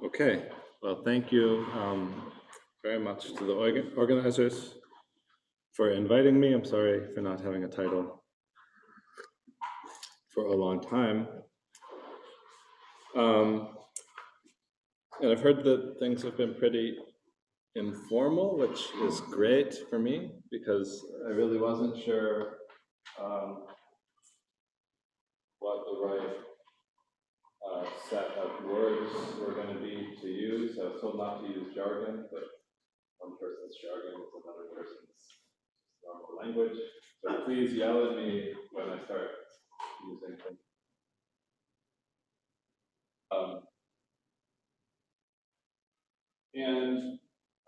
Okay, well, thank you very much to the organizers for inviting me. I'm sorry for not having a title for a long time. And I've heard that things have been pretty informal, which is great for me because I really wasn't sure what the right set of words were going to be to use. I was told not to use jargon, but one person's jargon is another person's normal language. So please yell at me when I start using things.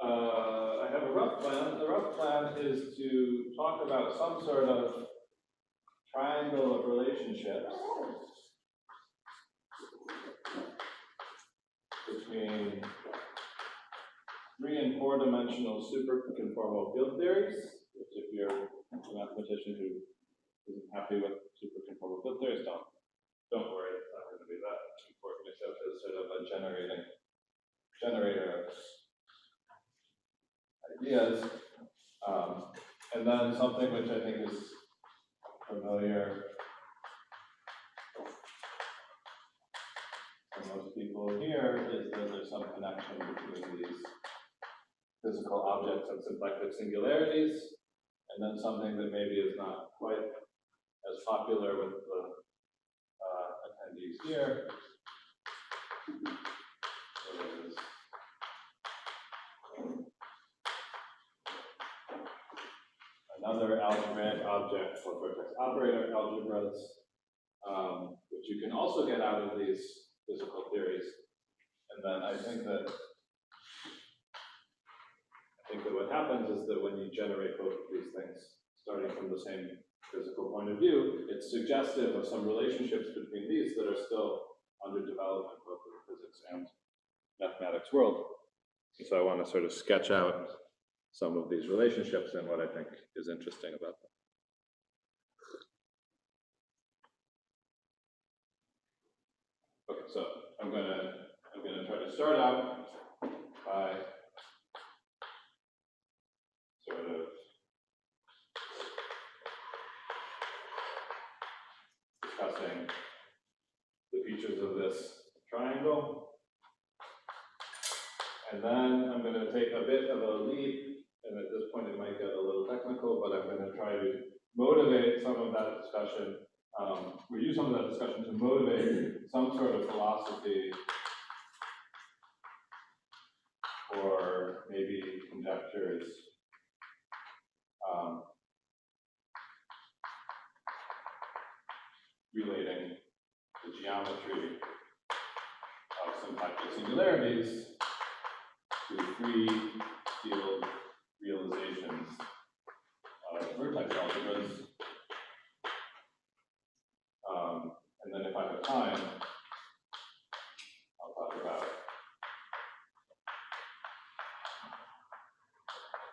I have a rough plan. The rough plan is to talk about some sort of triangle of relationships between 3- and 4-dimensional superconformal field theories, which if you're a mathematician who isn't happy with superconformal field theories, don't worry, it's not going to be that important except as sort of a generator of ideas. And then something which I think is familiar to most people here is that there's some connection between these physical objects and symplectic singularities, and then something that maybe is not quite as popular with the attendees here. Another algebraic object called Vertex operator algebras, which you can also get out of these physical theories. And then I think that what happens is that when you generate both of these things, starting from the same physical point of view, it's suggestive of some relationships between these that are still under development both in the physics and mathematics world. And so I want to sort of sketch out some of these relationships and what I think is interesting about them. Okay, so I'm gonna try to start out by sort of discussing the features of this triangle. And then I'm going to take a bit of a leap, and at this point it might get a little technical, but I'm going to try to motivate some of that discussion, or use some of that discussion to motivate some sort of philosophy or maybe conjectures relating the geometry of symplectic singularities to free field realizations of vertex algebras. And then if I have time, I'll talk about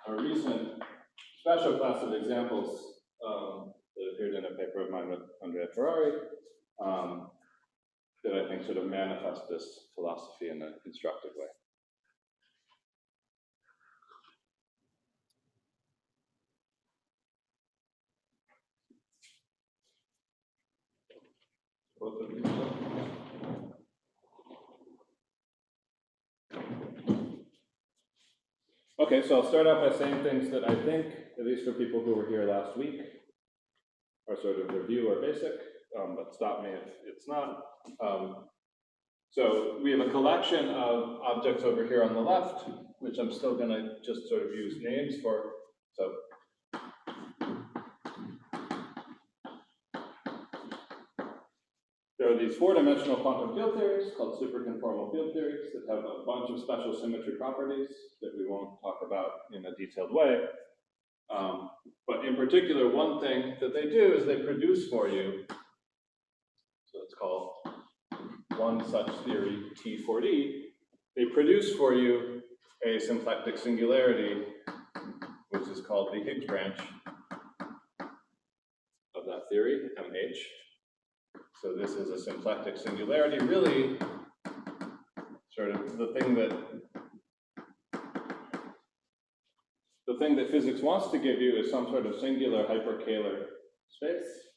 a recent special class of examples that appeared in a paper of mine with Andrea Ferrari that I think sort of manifest this philosophy in a constructive way. Okay, so I'll start out by saying things that I think, at least for people who were here last week, are sort of review or basic, but stop me if it's not. So we have a collection of objects over here on the left, which I'm still going to just sort of use names for. So there are these 4-dimensional quantum field theories called superconformal field theories that have a bunch of special symmetry properties that we won't talk about in a detailed way. But in particular, one thing that they do is they produce for you, so it's called one such theory, T4D, they produce for you a symplectic singularity, which is called the Higgs branch of that theory, MH. So this is a symplectic singularity, really sort of the thing that physics wants to give you is some sort of singular hyperkähler space.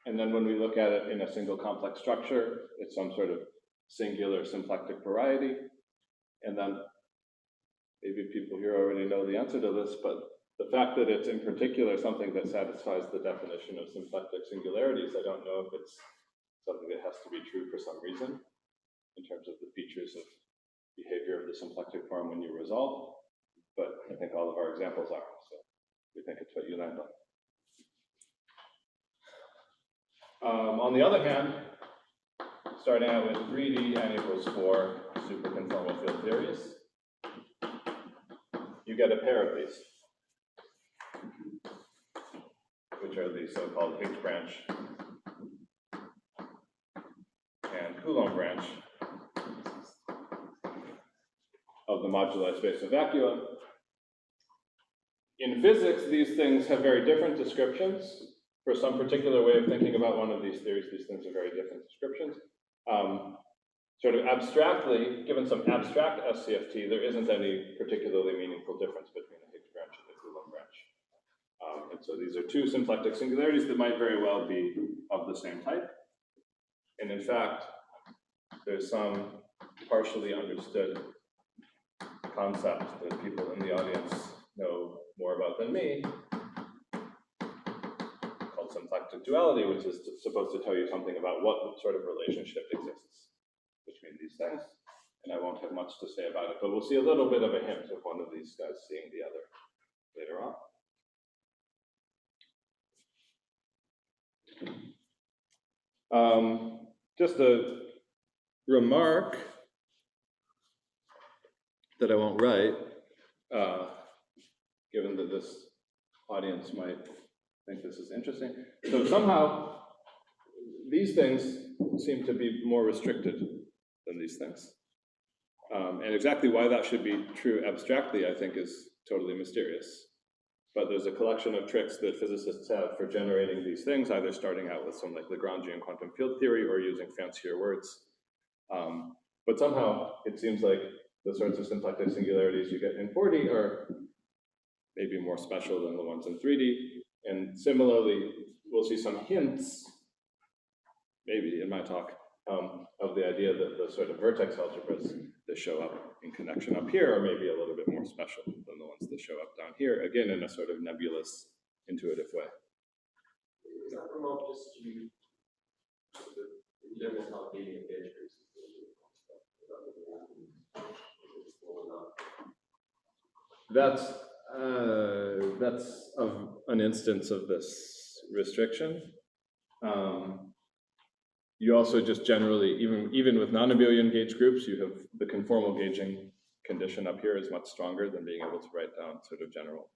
And then when we look at it in a single complex structure, it's some sort of singular symplectic variety. And then maybe people here already know the answer to this, but the fact that it's in particular something that satisfies the definition of symplectic singularities, I don't know if it's something that has to be true for some reason in terms of the features of behavior of the symplectic form when you resolve. But I think all of our examples are, so we think it's what you land on. On the other hand, starting out with 3D n equals 4 superconformal field theories, you get a pair of these, which are the so-called H branch and Coulomb branch of the moduli space of vacua. In physics, these things have very different descriptions. For some particular way of thinking about one of these theories, these things are very different descriptions. Sort of abstractly, given some abstract SCFT, there isn't any particularly meaningful difference between the Higgs branch and the Coulomb branch. And so these are two symplectic singularities that might very well be of the same type. And in fact, there's some partially understood concept that people in the audience know more about than me, called symplectic duality, which is supposed to tell you something about what sort of relationship exists between these things. And I won't have much to say about it, but we'll see a little bit of a hint of one of these guys seeing the other later on. Just a remark that I won't write, given that this audience might think this is interesting. So somehow, these things seem to be more restricted than these things. And exactly why that should be true abstractly, I think, is totally mysterious. But there's a collection of tricks that physicists have for generating these things, either starting out with some like Lagrangian quantum field theory or using fancier words. But somehow, it seems like the sorts of symplectic singularities you get in 4D are maybe more special than the ones in 3D. And similarly, we'll see some hints, maybe in my talk, of the idea that the sort of vertex algebras that show up in connection up here are maybe a little bit more special than the ones that show up down here, again, in a sort of nebulous, intuitive way. Is that remote distributed in general not being engaged? That's an instance of this restriction. You also just generally, even with non-abelian gauge groups, you have the conformal gauging condition up here is much stronger than being able to write down sort of general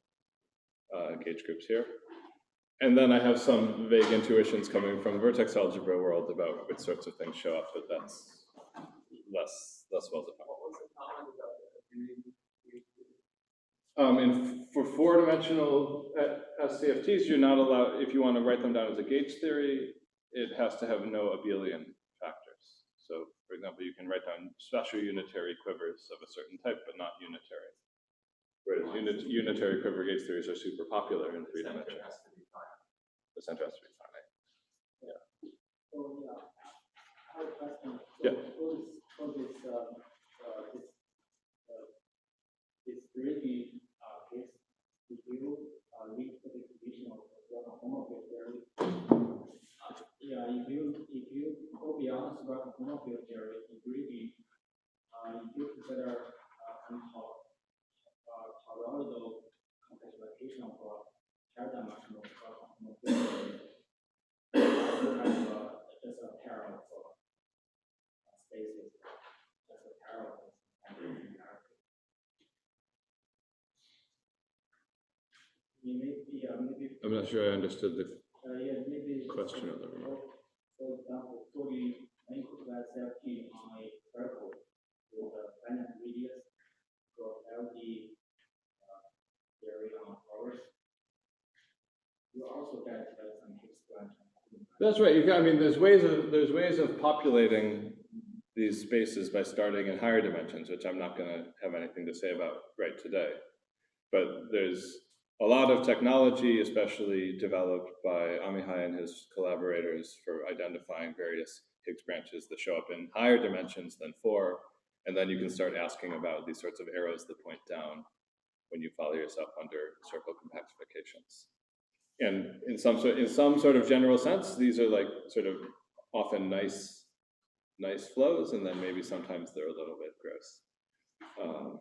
gauge groups here. And then I have some vague intuitions coming from vertex algebra world about which sorts of things show up, but that's less well defined. And for four-dimensional SCFTs, you're not allowed, if you want to write them down as a gauge theory, it has to have no abelian factors. So, for example, you can write down special unitary quivers of a certain type, but not unitary. Whereas unitary quiver gauge theories are super popular in 3 dimensions. The center has to be finite. Yeah. So, yeah, I have a question. So, yeah. This 3D case, if you reach the definition of conformal field theory, if you go beyond conformal field theory, in 3D, you consider some toroidal compactualization of paradigm-dimensional conformal field theory. You have just a pair of spaces, just a pair of maybe I'm not sure I understood the maybe question of the remark. For example, 4D SCFT on a circle with a finite radius for LD theory on powers. You also get some Higgs branch. That's right. I mean, there's ways of populating these spaces by starting in higher dimensions, which I'm not going to have anything to say about right today. But there's a lot of technology, especially developed by Amiens and his collaborators, for identifying various Higgs branches that show up in higher dimensions than 4. And then you can start asking about these sorts of arrows that point down when you follow yourself under circle compactifications. And in some sort of general sense, these are like sort of often nice flows, and then maybe sometimes they're a little bit gross. So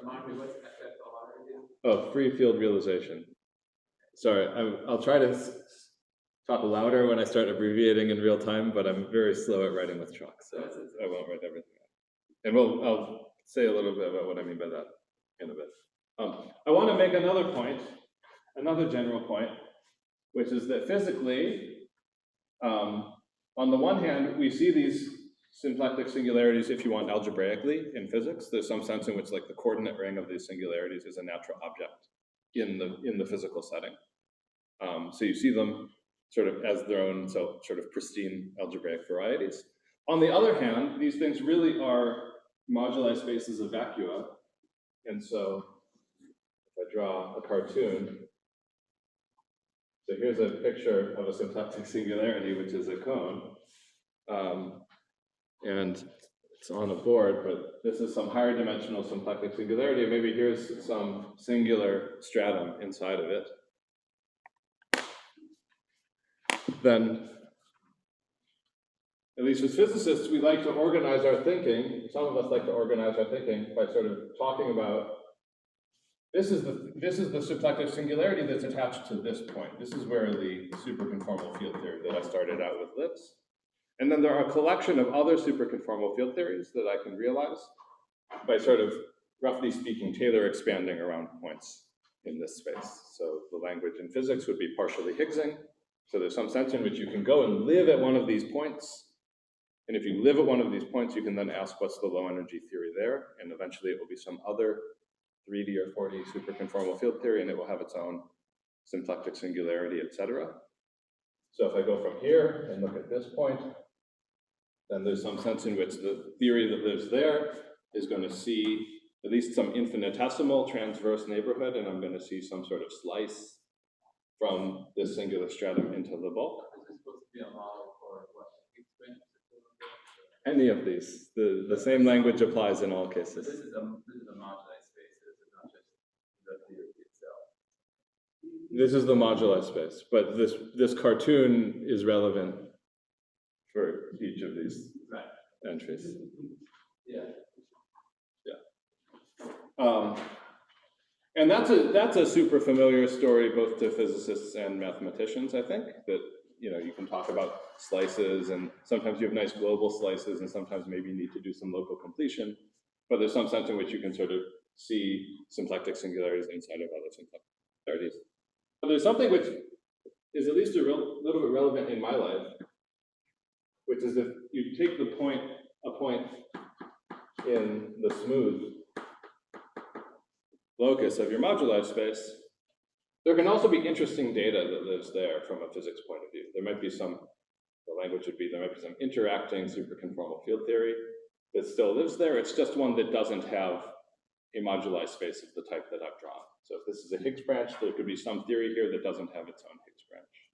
remind me, what's SFR again? Oh, free field realization. Sorry, I'll try to talk louder when I start abbreviating in real time, but I'm very slow at writing with chalk, so I won't write everything out. And I'll say a little bit about what I mean by that in a bit. I want to make another point, another general point, which is that physically, on the one hand, we see these symplectic singularities, if you want, algebraically in physics. There's some sense in which like the coordinate ring of these singularities is a natural object in the physical setting. So you see them sort of as their own sort of pristine algebraic varieties. On the other hand, these things really are moduli spaces of vacua. And so if I draw a cartoon, so here's a picture of a symplectic singularity, which is a cone. And it's on a board, but this is some higher dimensional symplectic singularity. Maybe here's some singular stratum inside of it. Then, at least as physicists, we like to organize our thinking. Some of us like to organize our thinking by sort of talking about, this is the symplectic singularity that's attached to this point. This is where the superconformal field theory that I started out with lives. And then there are a collection of other superconformal field theories that I can realize by sort of, roughly speaking, Taylor expanding around points in this space. So the language in physics would be partially Higgsing. So there's some sense in which you can go and live at one of these points. And if you live at one of these points, you can then ask what's the low energy theory there. And eventually it will be some other 3D or 4D superconformal field theory, and it will have its own symplectic singularity, etc. So if I go from here and look at this point, then there's some sense in which the theory that lives there is going to see at least some infinitesimal transverse neighborhood, and I'm going to see some sort of slice from this singular stratum into the bulk. Is this supposed to be a model for what Higgs branch? Any of these, the same language applies in all So cases. this is a moduli space. This is not just the theory itself. This is the moduli space, but this cartoon is relevant for each of these entries. Yeah. And that's a super familiar story both to physicists and mathematicians, I think, that you can talk about slices, and sometimes you have nice global slices, and sometimes maybe you need to do some local completion, but there's some sense in which you can sort of see symplectic singularities inside of other symplectic singularities. But there's something which is at least a little bit relevant in my life, which is if you take a point in the smooth locus of your moduli space, there can also be interesting data that lives there from a physics point of view. There might be the language would be, there might be some interacting superconformal field theory that still lives there. It's just one that doesn't have a moduli space of the type that I've drawn. So if this is a Higgs branch, there could be some theory here that doesn't have its own Higgs branch.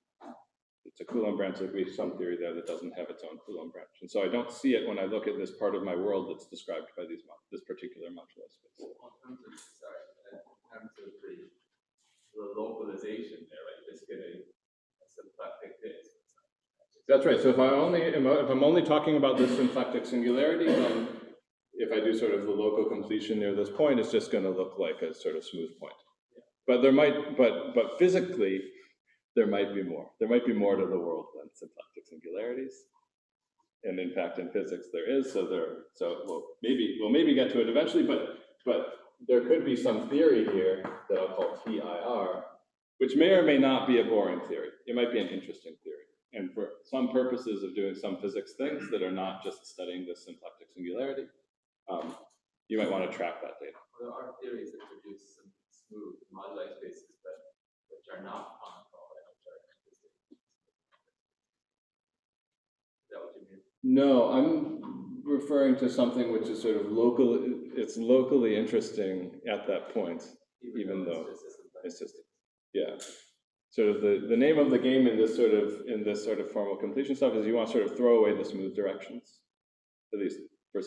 It's a Coulomb branch, there could be some theory there that doesn't have its own Coulomb branch. And so I don't see it when I look at this part of my world that's described by this particular moduli space. In terms of the localization there, right? Just get a symplectic disk. That's right. So if I'm only talking about this symplectic singularity, then if I do sort of the local completion near this point, it's just going to look like a sort of smooth point. Yeah. But there might, but physically, there might be more. There might be more to the world than symplectic singularities. And in fact, in physics, there is. So we'll maybe get to it eventually. But there could be some theory here that I'll call TIR, which may or may not be a boring theory. It might be an interesting theory. And for some purposes of doing some physics things that are not just studying this symplectic singularity, you might want to track that data. Well, there are theories that produce some smooth moduli spaces, which are not conical and which are consistent. Is that what you mean? No, referring to something which is sort of local, it's locally interesting at that point, even though it's just, yeah. Sort of the name of the game in this sort of formal completion stuff is you want to sort of throw away the smooth directions, at least for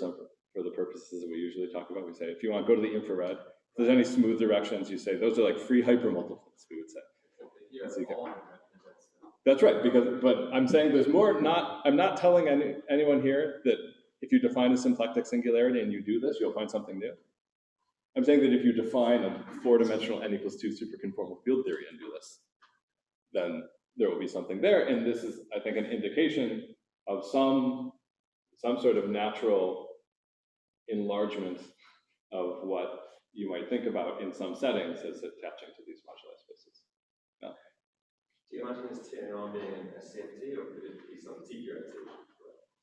the purposes that we usually talk about. We say, if you want to go to the infrared, if there's any smooth directions, you say, those are like free hypermultiples, we would say. That's right, but I'm saying there's more, I'm not telling anyone here that if you define a symplectic singularity and you do this, you'll find something new. I'm saying that if you define a 4-dimensional n equals 2 superconformal field theory and do this, then there will be something there. And this is, I think, an indication of some sort of natural enlargement of what you might think about in some settings as attaching to these moduli spaces. No? Do you imagine this turning on being an SCFT, or could it be some secret?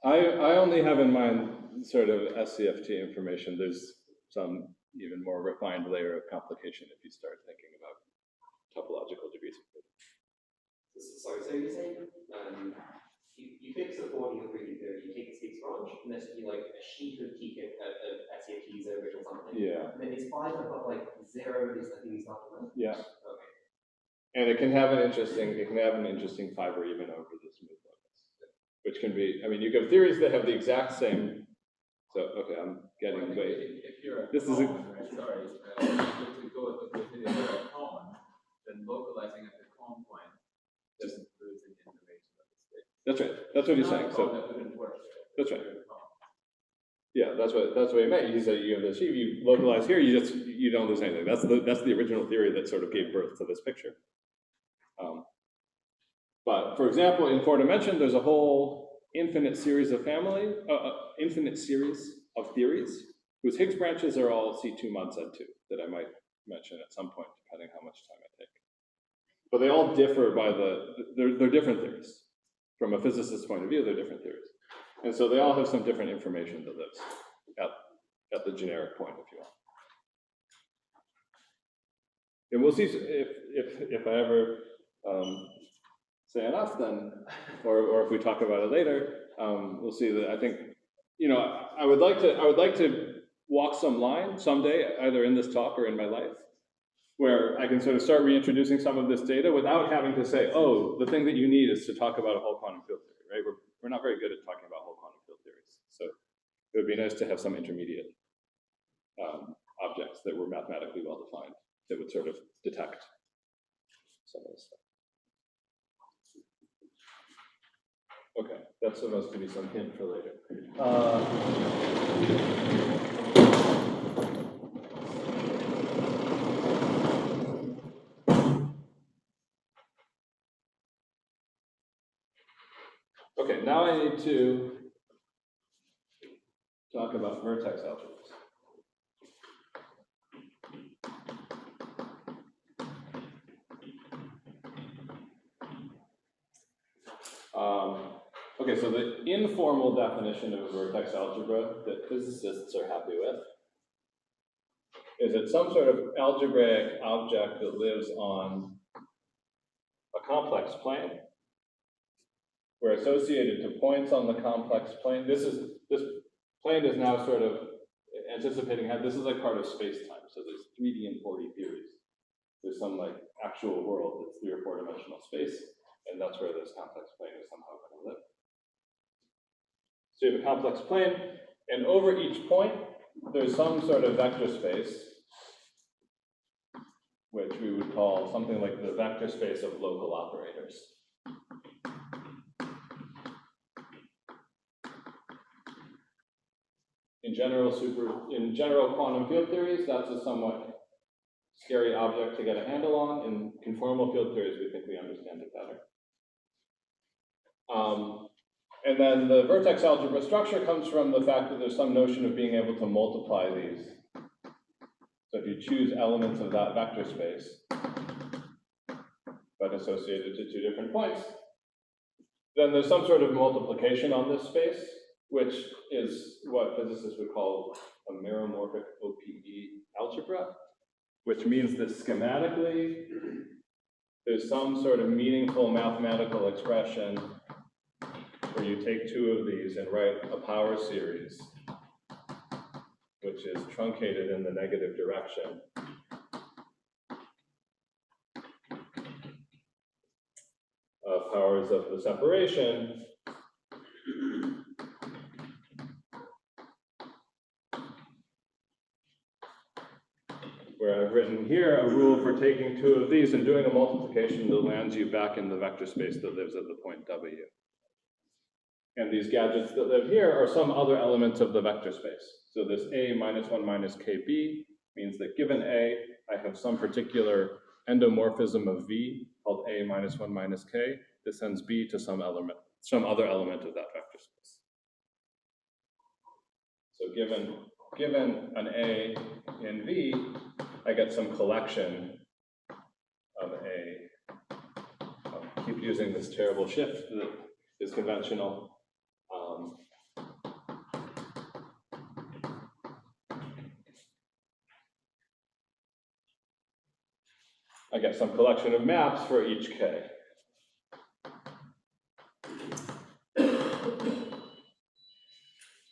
I only have in mind sort of SCFT information. There's some even more refined layer of complication if you start thinking about topological degrees of freedom. Sorry, so you say you fix the 4D or 3D theory, you take the Higgs branch, and there should be like a sheet of SCFTs over it or something. Yeah. And then it's 5 above like 0, is I think it's not right? Yeah. Okay. And it can have an interesting fiber even over the smooth locus, which can be, I mean, you have theories that have the exact same. So okay, I'm getting way. If you're this is a, right, sorry, to go with the theory of a common, then localizing at the common point doesn't lose any information about the space. That's right. That's what he's saying. So that wouldn't work. That's right. Yeah, that's what he meant. He said you have this sheet, you localize here, you don't lose anything. That's the original theory that sort of gave birth to this picture. But for example, in 4 dimension, there's a whole infinite series of theories whose Higgs branches are all C2 mod Z2 that I might mention at some point, depending how much time I take. But they all differ by they're different theories. From a physicist's point of view, they're different theories. And so they all have some different information that lives at the generic point, if you will. And we'll see if I ever say enough, then, or if we talk about it later, we'll see that I think, I would like to walk some line someday, either in this talk or in my life, where I can sort of start reintroducing some of this data without having to say, oh, the thing that you need is to talk about a whole quantum field theory, right? We're not very good at talking about whole quantum field theories. So it would be nice to have some intermediate objects that were mathematically well defined that would sort of detect some of this stuff. Okay, that's supposed to be some hint for later. Okay, now I need to talk about vertex algebras. Okay, so the informal definition of a vertex algebra that physicists are happy with is that some sort of algebraic object that lives on a complex plane, where associated to points on the complex plane, this plane is now sort of anticipating how this is like part of space-time. So there's 3D and 4D theories. There's some like actual world that's 3 or 4 dimensional space, and that's where this complex plane is somehow going to live. So you have a complex plane, and over each point, there's some sort of vector space, which we would call something like the vector space of local operators. In general quantum field theories, that's a somewhat scary object to get a handle on. In conformal field theories, we think we understand it better. And then the vertex algebra structure comes from the fact that there's some notion of being able to multiply these. So if you choose elements of that vector space, but associated to 2 different points, then there's some sort of multiplication on this space, which is what physicists would call a meromorphic OPE algebra, which means that schematically, there's some sort of meaningful mathematical expression where you take two of these and write a power series, which is truncated in the negative direction. Of powers of the separation, where I've written here a rule for taking two of these and doing a multiplication that lands you back in the vector space that lives at the point W. And these gadgets that live here are some other elements of the vector space. So this A minus 1 minus KB means that given A, I have some particular endomorphism of V called A minus 1 minus K that sends B to some element, some other element of that vector space. So given an A in V, I get some collection of A. I'll keep using this terrible shift that is conventional. I get some collection of maps for each K.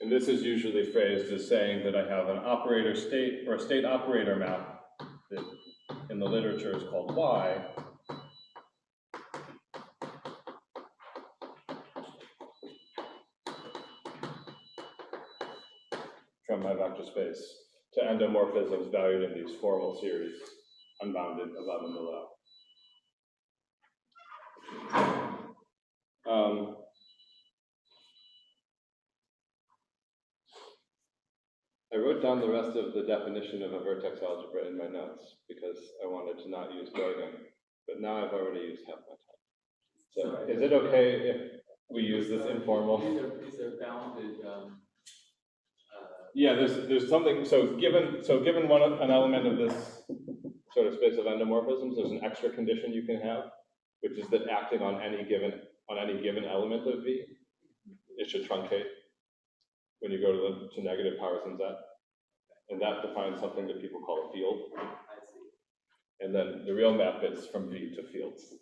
And this is usually phrased as saying that I have an operator state or a state operator map that in the literature is called Y. From my vector space to endomorphisms valued in these formal series, unbounded above and below. I wrote down the rest of the definition of a vertex algebra in my notes because I wanted to not use jargon, but now I've already used half my time. So is it okay if we use this informal? Is there bounded? Yeah, there's something. So given an element of this sort of space of endomorphisms, there's an extra condition you can have, which is that acting on any given element of V, it should truncate when you go to negative powers in Z. And that defines something that people call a field. I see. And then the real map is from V to fields.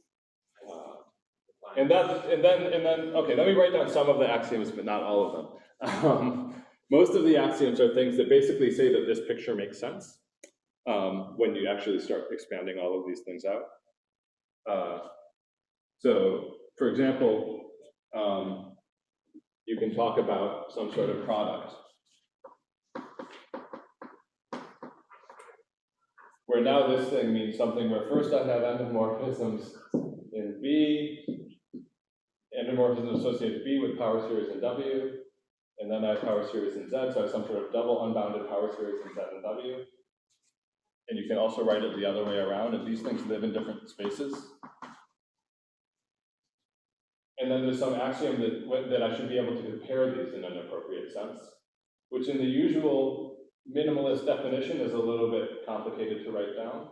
And then, okay, let me write down some of the axioms, but not all of them. Most of the axioms are things that basically say that this picture makes sense when you actually start expanding all of these things out. So, for example, you can talk about some sort of product where now this thing means something where first I have endomorphisms in B, endomorphisms associated with B with power series in W, and then I have power series in Z, so I have some sort of double unbounded power series in Z and W. And you can also write it the other way around, and these things live in different spaces. And then there's some axiom that I should be able to compare these in an appropriate sense, which in the usual minimalist definition is a little bit complicated to write down.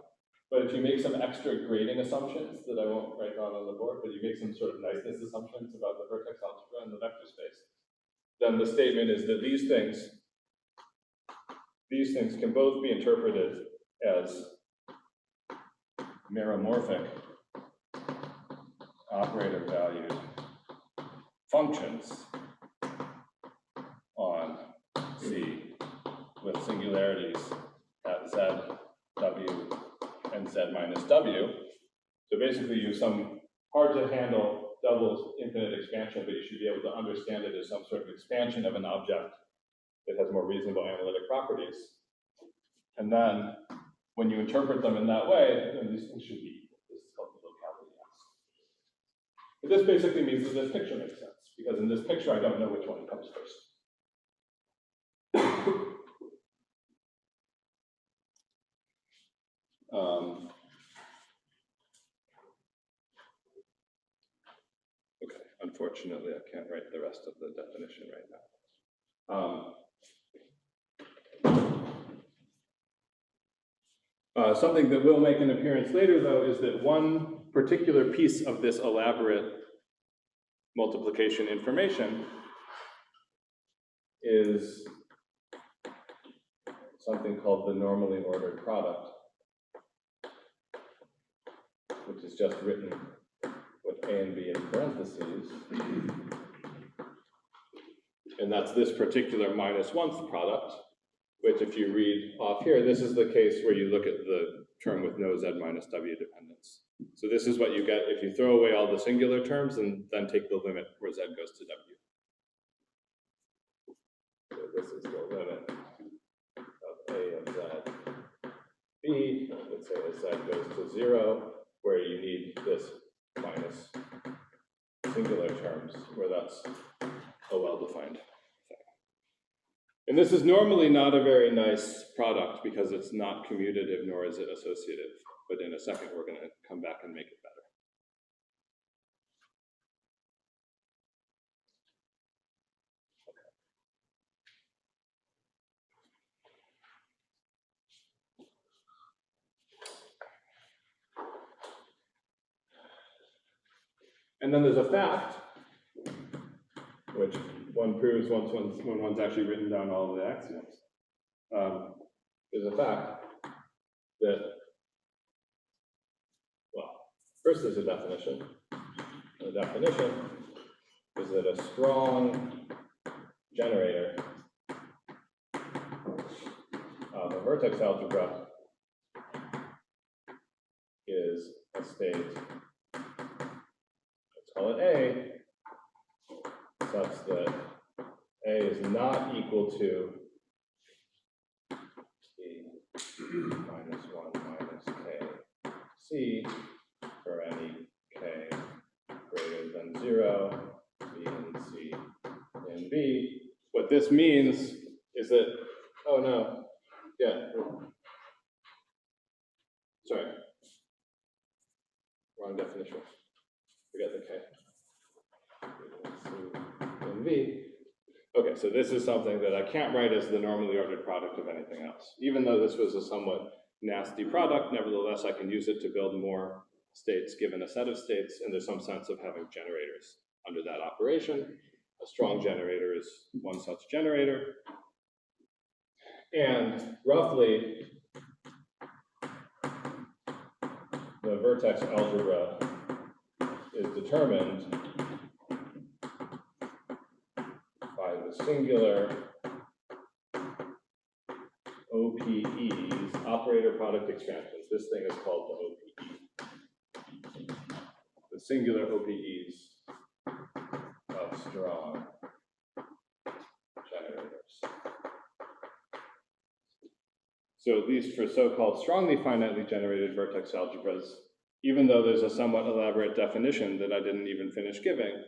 But if you make some extra grading assumptions that I won't write down on the board, but you make some sort of niceness assumptions about the vertex algebra and the vector space, then the statement is that these things can both be interpreted as meromorphic operator valued functions on C with singularities at Z, W, and Z minus W. So basically you have some hard to handle double infinite expansion, but you should be able to understand it as some sort of expansion of an object that has more reasonable analytic properties. And then when you interpret them in that way, then these things should be equal. This is called the locality X. But this basically means that this picture makes sense, because in this picture, I don't know which one comes first. Okay, unfortunately, I can't write the rest of the definition right now. Something that will make an appearance later, though, is that one particular piece of this elaborate multiplication information is something called the normally ordered product, which is just written with A and B in parentheses. And that's this particular minus 1th product, which if you read off here, this is the case where you look at the term with no z minus w dependence. So this is what you get if you throw away all the singular terms and then take the limit where z goes to w. So this is the limit of a of z b. Let's say as z goes to 0, where you need this minus singular terms, where that's a well-defined thing. And this is normally not a very nice product because it's not commutative nor is it associative. But in a second, we're going to come back and make it better. And then there's a fact, which one proves when one's actually written down all of the axioms. There's a fact that, well, first there's a definition. The definition is that a strong generator of a vertex algebra is a state, let's call it A, such that A is not equal to minus 1 minus k c for any k greater than 0, b and c in B. What this means is that, oh no, yeah, sorry, wrong definition, forget the k, c in B. Okay, so this is something that I can't write as the normally ordered product of anything else. Even though this was a somewhat nasty product, nevertheless, I can use it to build more states given a set of states, and there's some sense of having generators under that operation. A strong generator is one such generator. And roughly, the vertex algebra is determined by the singular OPEs, operator product expansions. This thing is called the OPE. The singular OPEs of strong generators. So at least for so-called strongly finitely generated vertex algebras, even though there's a somewhat elaborate definition that I didn't even finish giving,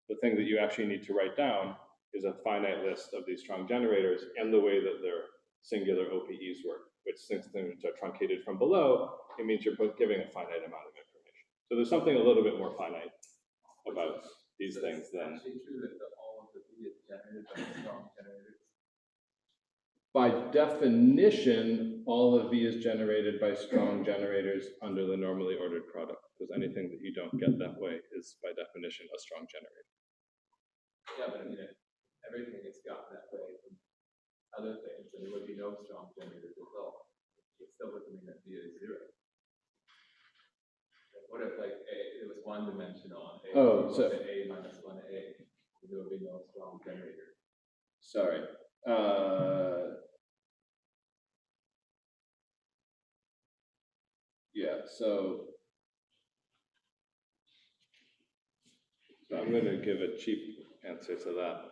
the thing that you actually need to write down is a finite list of these strong generators and the way that their singular OPEs work, which since things are truncated from below, it means you're giving a finite amount of information. So there's something a little bit more finite about these things than. It's actually true that all of the V is generated by strong generators. By definition, all of V is generated by strong generators under the normally ordered product, because anything that you don't get that way is by definition a strong generator. Yeah, but I mean, everything is gotten that way from other things, and there would be no strong generators at all. It still doesn't mean that V is 0. What if, like, it was one-dimensional, A equals to A minus 1A, there would be no strong generator. Sorry. Yeah, so I'm going to give a cheap answer to that.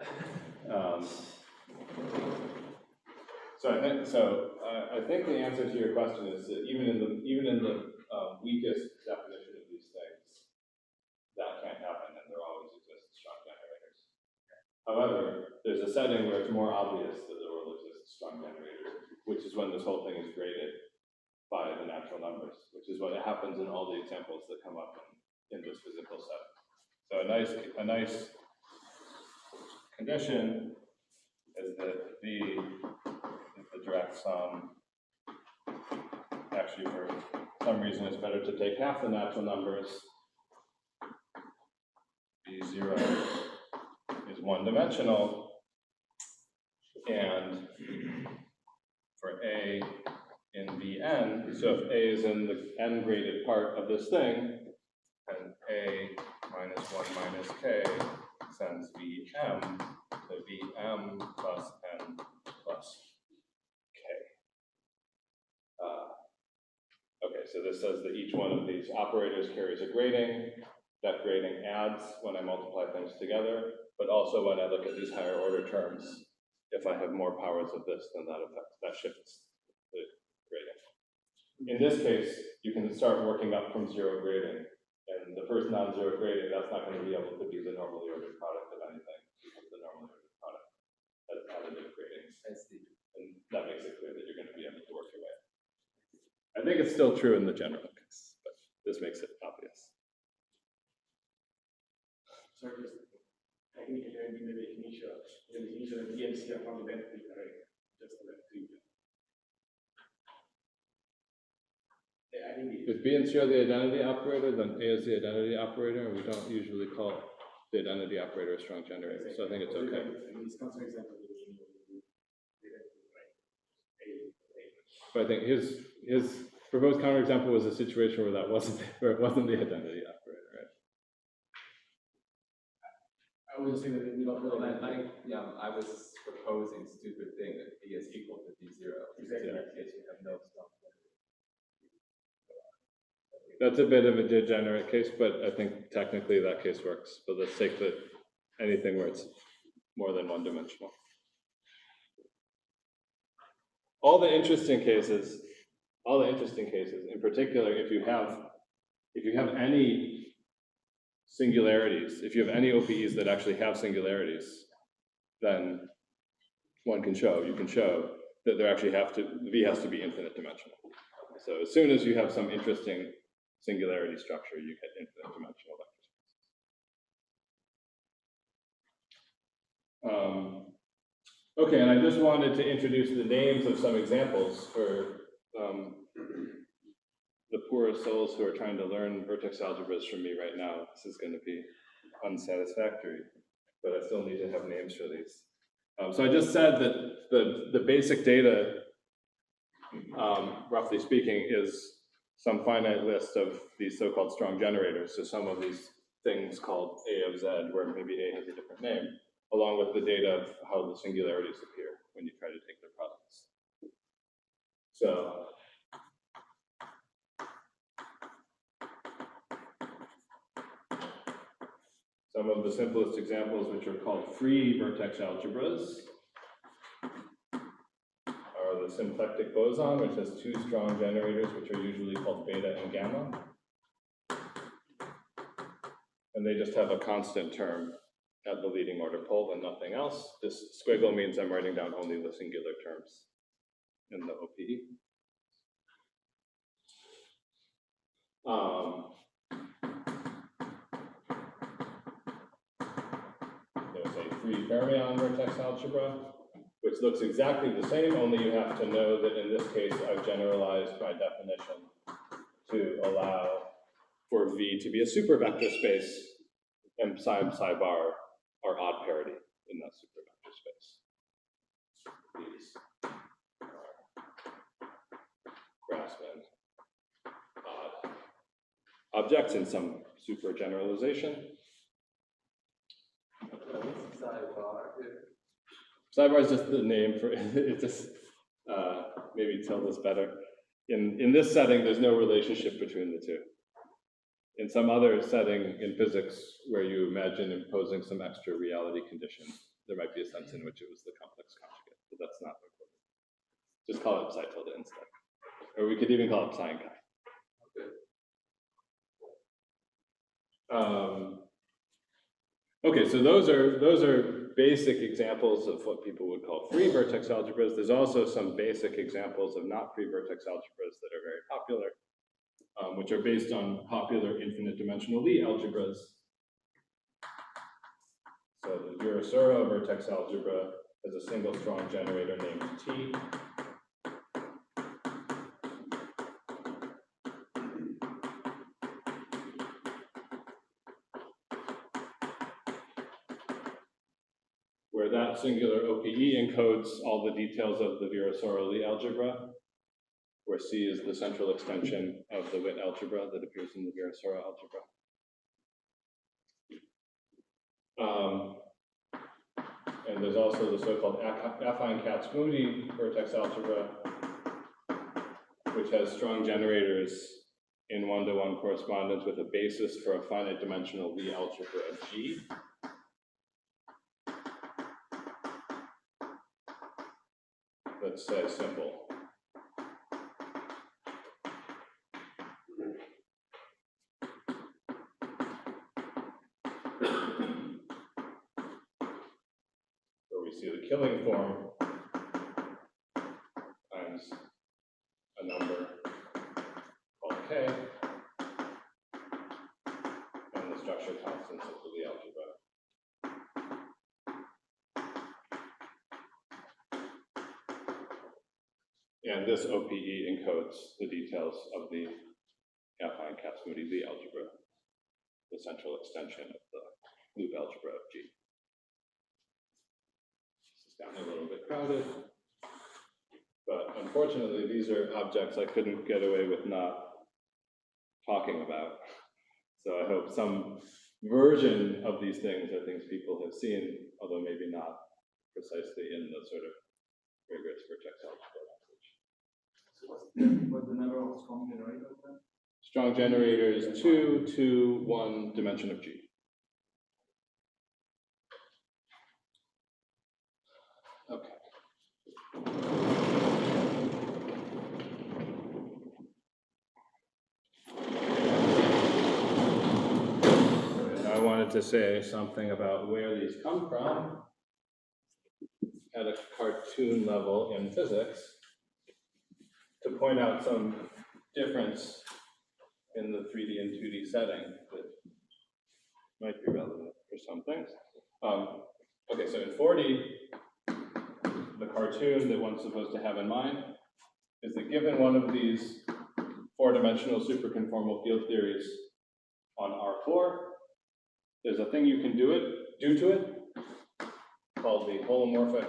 So I think the answer to your question is that even in the weakest definition of these things, that can't happen, and there always exist strong generators. However, there's a setting where it's more obvious that there will exist strong generators, which is when this whole thing is graded by the natural numbers, which is what happens in all the examples that come up in this physical set. So a nice condition is that V is the direct sum. Actually, for some reason, it's better to take half the natural numbers. V0 is one-dimensional, and for A in Vn, so if A is in the n-graded part of this thing, and A minus 1 minus k sends Vm to Vm plus n plus k. Okay, so this says that each one of these operators carries a grading. That grading adds when I multiply things together, but also when I look at these higher order terms, if I have more powers of this, then that shifts the grading. In this case, you can start working up from zero grading. And the first non-zero grading, that's not going to be able to be the normally ordered product of anything, because the normally ordered product has additive gradings. I see. And that makes it clear that you're going to be able to work your way. I think it's still true in the general case, but this makes it obvious. Sorry, just technically, I mean, the initial DMC are fundamentally correct, just for that reason. I think If B and C are the identity operator, then A is the identity operator, and we don't usually call the identity operator a strong generator, so I think it's okay. It's considered example. But I think his proposed counterexample was a situation where it wasn't the identity operator, right? I would say that we don't Well, really. I was proposing stupid thing that B is equal to B0. Exactly. In that case, we have no strong generator. That's a bit of a degenerate case, but I think technically that case works. But let's take anything where it's more than one dimensional. All the interesting cases, in particular, if you have any singularities, if you have any OPEs that actually have singularities, then you can show that there actually V has to be infinite dimensional. So as soon as you have some interesting singularity structure, you get infinite dimensional vector spaces. Okay, and I just wanted to introduce the names of some examples for the poor souls who are trying to learn vertex algebras from me right now. This is going to be unsatisfactory, but I still need to have names for these. So I just said that the basic data, roughly speaking, is some finite list of these so-called strong generators. So some of these things called A of Z, where maybe A has a different name, along with the data of how the singularities appear when you try to take their products. So some of the simplest examples, which are called free vertex algebras, are the symplectic boson, which has two strong generators, which are usually called beta and gamma. And they just have a constant term at the leading order pole and nothing else. This squiggle means I'm writing down only the singular terms in the OPE. There's a free fermion vertex algebra, which looks exactly the same, only you have to know that in this case I've generalized by definition to allow for V to be a super vector space, and psi and psi bar are odd parity in that super vector space. These are Grassmann odd objects in some super generalization. Psi bar is just the name for it. Just maybe tell this better. In this setting, there's no relationship between the two. In some other setting in physics where you imagine imposing some extra reality condition, there might be a sense in which it was the complex conjugate, but that's not important. Just call it psi tilde instead. Or we could even call it psi and chi. Okay, so those are basic examples of what people would call free vertex algebras. There's also some basic examples of not free vertex algebras that are very popular, which are based on popular infinite dimensional Lie algebras. So the Virasoro vertex algebra has a single strong generator named T. Where that singular OPE encodes all the details of the Virasoro Lie algebra, where C is the central extension of the Witt algebra that appears in the Virasoro algebra. And there's also the so-called affine Kac-Moody vertex algebra, which has strong generators in one-to-one correspondence with a basis for a finite dimensional Lie algebra of G. Let's say simple. Where we see the killing form times a number called K, and the structure constants of the Lie algebra. And this OPE encodes the details of the affine Kac-Moody Lie algebra, the central extension of the loop algebra of G. This is gotten a little bit crowded, but unfortunately, these are objects I couldn't get away with not talking about. So I hope some version of these things are things people have seen, although maybe not precisely in the sort of rigorous vertex algebra language. What's the number of strong generators then? Strong generators, 2 to 1 dimension of G. Okay. I wanted to say something about where these come from at a cartoon level in physics to point out some difference in the 3D and 2D setting that might be relevant for some things. Okay, so in 4D, the cartoon that one's supposed to have in mind is that given one of these four-dimensional superconformal field theories on R4, there's a thing you can do to it called the holomorphic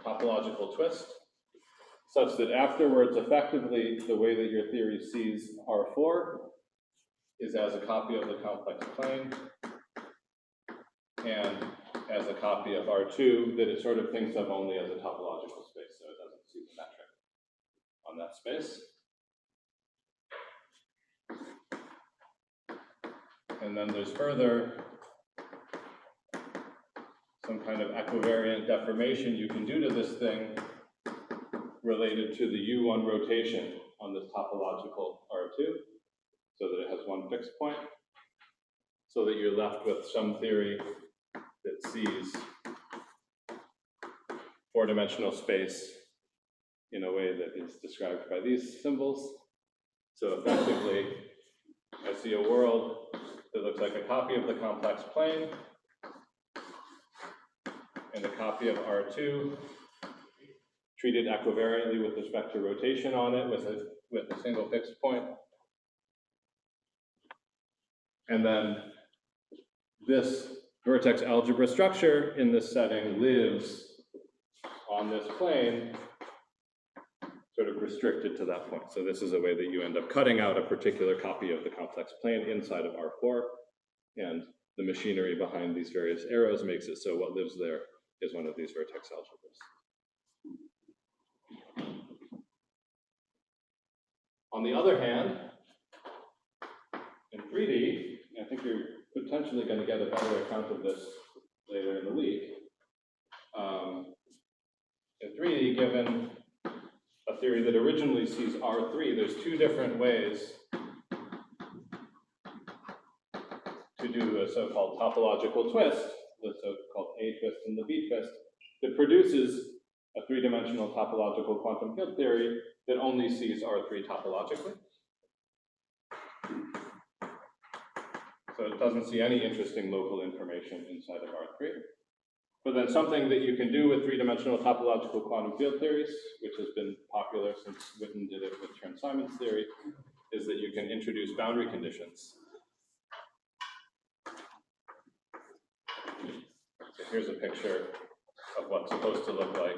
topological twist, such that afterwards, effectively, the way that your theory sees R4 is as a copy of the complex plane and as a copy of R2 that it sort of thinks of only as a topological space, so it doesn't see the metric on that space. And then there's further some kind of equivariant deformation you can do to this thing related to the U1 rotation on this topological R2, so that it has one fixed point, so that you're left with some theory that sees four-dimensional space in a way that is described by these symbols. So effectively, I see a world that looks like a copy of the complex plane and a copy of R2 treated equivariantly with respect to rotation on it with a single fixed point. And then this vertex algebra structure in this setting lives on this plane, sort of restricted to that point. So this is a way that you end up cutting out a particular copy of the complex plane inside of R4, and the machinery behind these various arrows makes it so what lives there is one of these vertex algebras. On the other hand, in 3D, I think you're potentially going to get a better account of this later in the week. In 3D, given a theory that originally sees R3, there's two different ways to do a so-called topological twist, the so-called A twist and the B twist, that produces a three-dimensional topological quantum field theory that only sees R3 topologically. So it doesn't see any interesting local information inside of R3. But then something that you can do with three-dimensional topological quantum field theories, which has been popular since Witten did it with Chern-Simons theory, is that you can introduce boundary conditions. So here's a picture of what's supposed to look like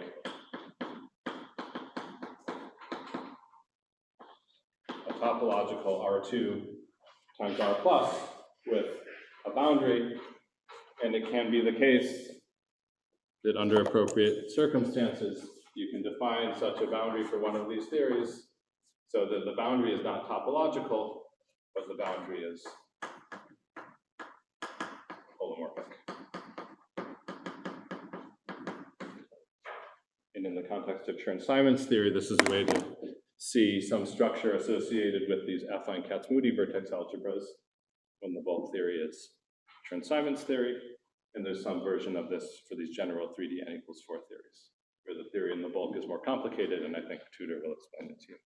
a topological R2 times R plus with a boundary And it can be the case that under appropriate circumstances, you can define such a boundary for one of these theories so that the boundary is not topological, but the boundary is holomorphic. And in the context of Chern-Simons theory, this is a way to see some structure associated with these affine Kac-Moody vertex algebras when the bulk theory is Chern-Simons theory, and there's some version of this for these general 3D n equals 4 theories, where the theory in the bulk is more complicated, and I think Tudor will explain it to you.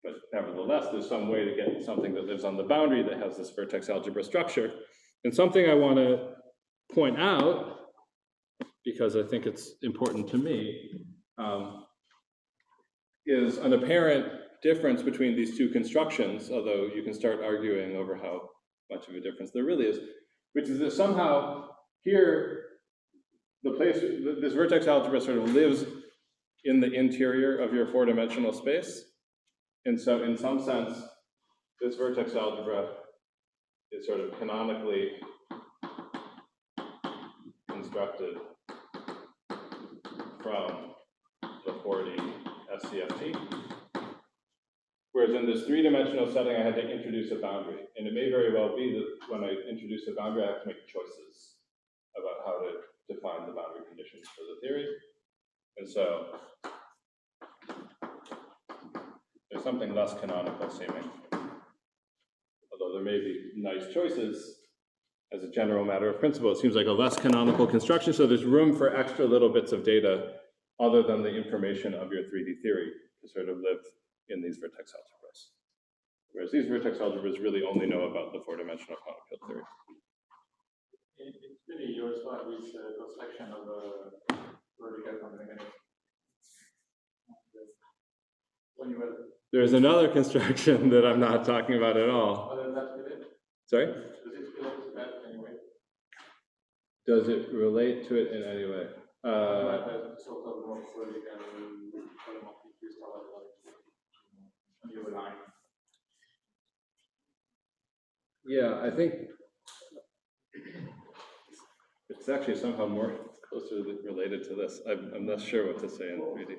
But nevertheless, there's some way to get something that lives on the boundary that has this vertex algebra structure. And something I want to point out, because I think it's important to me, is an apparent difference between these two constructions, although you can start arguing over how much of a difference there really is, which is that somehow here, the place, this vertex algebra sort of lives in the interior of your four-dimensional space. And so in some sense, this vertex algebra is sort of canonically constructed from the 4D SCFT. Whereas in this three-dimensional setting, I had to introduce a boundary. And it may very well be that when I introduce a boundary, I have to make choices about how to define the boundary conditions for the theory. And so there's something less canonical seeming. Although there may be nice choices as a general matter of principle, it seems like a less canonical construction. So there's room for extra little bits of data other than the information of your 3D theory to sort of live in these vertex algebras. Whereas these vertex algebras really only know about the four-dimensional quantum field theory. It's really your spot with the construction of a vertical quantum mechanics. When you were. There's another construction that I'm not talking about at all. What does that relate? Sorry? Does it relate to that anyway? Does it relate to it in any way? Sort of more vertical holomorphic crystal on your line. Yeah, I think it's actually somehow more closely related to this. I'm not sure what to say in 3D.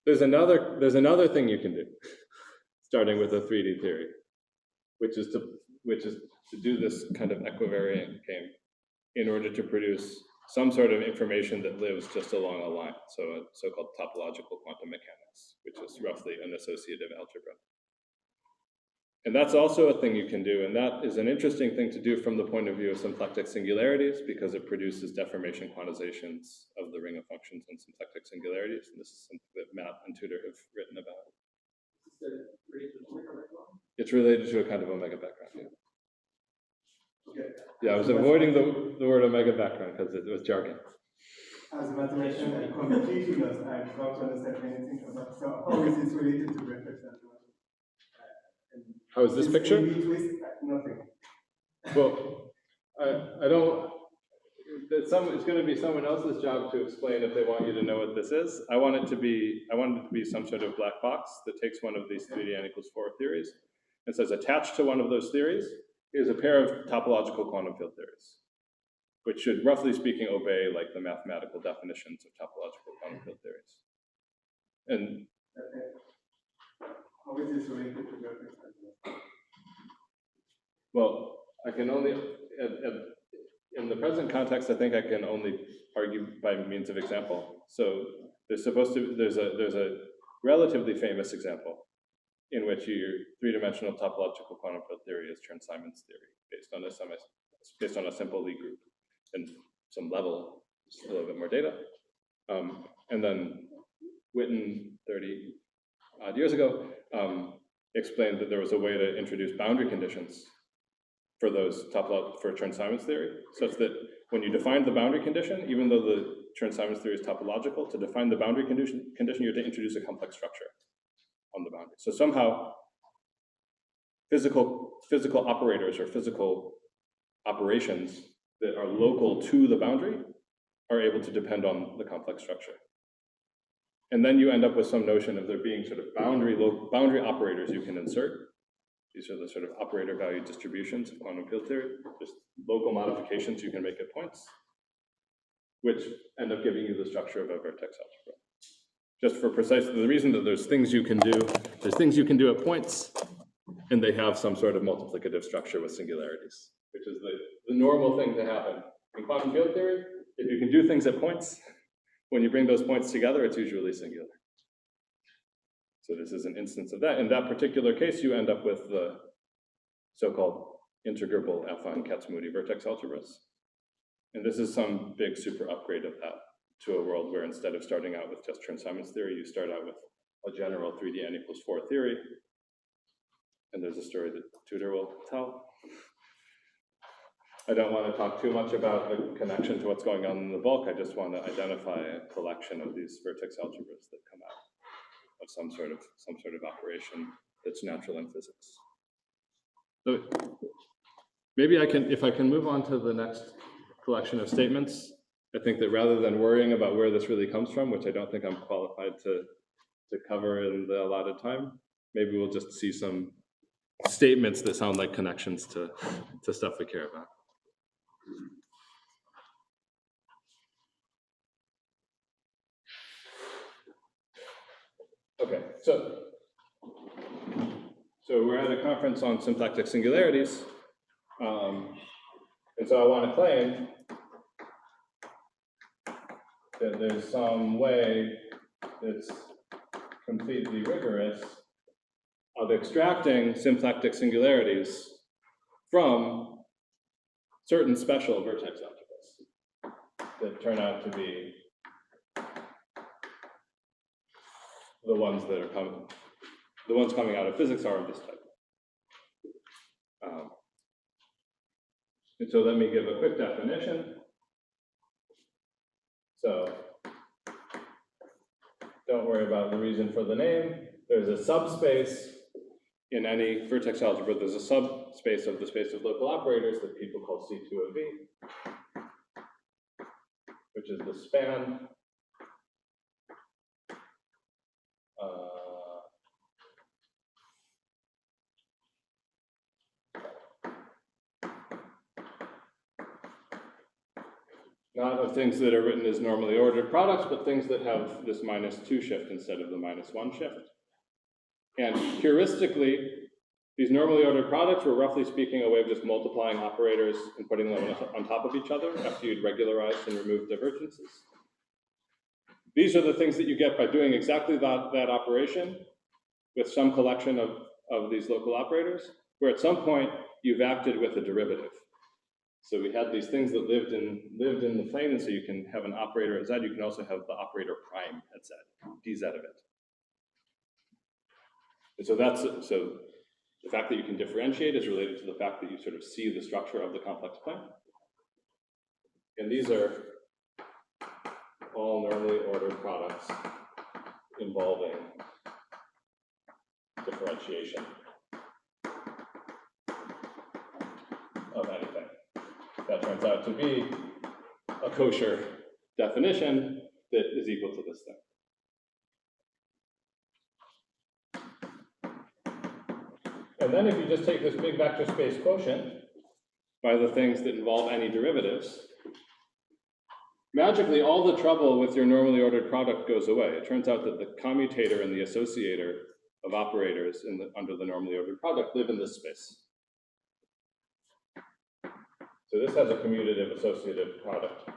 There's another thing you can do, starting with a 3D theory, which is to do this kind of equivariant game in order to produce some sort of information that lives just along a line, so a so-called topological quantum mechanics, which is roughly an associative algebra. And that's also a thing you can do, and that is an interesting thing to do from the point of view of symplectic singularities, because it produces deformation quantizations of the ring of functions in symplectic singularities, and this is something that Matt and Tudor have written about. It's related to a kind of omega background, yeah. Okay. Yeah, I was avoiding the word omega background because it was jargon. As a mathematician, I'm completely lost. I don't understand anything about. So how is this related to vertex algebra? How is this picture? Nothing. Well, I don't. It's going to be someone else's job to explain if they want you to know what this is. I want it to be some sort of black box that takes one of these 3D n equals 4 theories and says attached to one of those theories is a pair of topological quantum field theories, which should, roughly speaking, obey like the mathematical definitions of topological quantum field theories. And how is this related to vertex algebra? well, I can only in the present context, I think I can only argue by means of example. So there's a relatively famous example in which your three-dimensional topological quantum field theory is Chern-Simons theory based on a simple Lie group and some level, just a little bit more data. And then Witten 30 odd years ago explained that there was a way to introduce boundary conditions for those for Chern-Simons theory, such that when you define the boundary condition, even though the Chern-Simons theory is topological, to define the boundary condition you have to introduce a complex structure on the boundary. So somehow physical operators or physical operations that are local to the boundary are able to depend on the complex structure. And then you end up with some notion of there being sort of boundary operators you can insert. These are the sort of operator value distributions of quantum field theory, just local modifications you can make at points, which end up giving you the structure of a vertex algebra. Just for precisely the reason that there's things you can do at points, and they have some sort of multiplicative structure with singularities, which is the normal thing to happen. In quantum field theory, if you can do things at points, when you bring those points together, it's usually singular. So this is an instance of that. In that particular case, you end up with the so-called integrable affine Kac-Moody vertex algebras. And this is some big super upgrade of that to a world where instead of starting out with just Chern-Simons theory, you start out with a general 3D n equals 4 theory. And there's a story that Tudor will tell. I don't want to talk too much about the connection to what's going on in the bulk. I just want to identify a collection of these vertex algebras that come out of some sort of operation that's natural in physics. So maybe if I can move on to the next collection of statements, I think that rather than worrying about where this really comes from, which I don't think I'm qualified to cover in the allotted time, maybe we'll just see some statements that sound like connections to stuff we care about. Okay, so we're at a conference on symplectic singularities, and so I want to claim that there's some way that's completely rigorous of extracting symplectic singularities from certain special vertex algebras that turn out to be the ones that are coming out of physics are of this type. And so let me give a quick definition. So don't worry about the reason for the name. There's a subspace in any vertex algebra. There's a subspace of the space of local operators that people call C2 of V, which is the span not of things that are written as normally ordered products, but things that have this -2 shift instead of the -1 shift. And heuristically, these normally ordered products were roughly speaking a way of just multiplying operators and putting them on top of each other after you'd regularized and removed divergences. These are the things that you get by doing exactly that operation with some collection of these local operators, where at some point you've acted with a derivative. So we had these things that lived in the plane, and so you can have an operator at z, you can also have the operator prime at z, dz of it. And so the fact that you can differentiate is related to the fact that you sort of see the structure of the complex plane. And these are all normally ordered products involving differentiation of anything. That turns out to be a kosher definition that is equal to this thing. And then if you just take this big vector space quotient by the things that involve any derivatives, magically all the trouble with your normally ordered product goes away. It turns out that the commutator and the associator of operators under the normally ordered product live in this space. So this has a commutative associative product,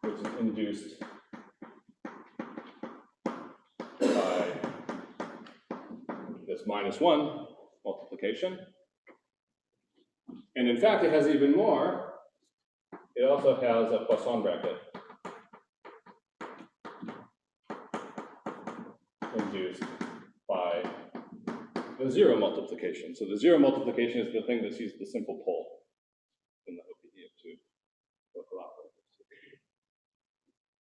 which is induced by this -1 multiplication. And in fact, it has even more. It also has a Poisson bracket induced by the 0 multiplication. So the 0 multiplication is the thing that sees the simple pole in the OPE of 2 local operators.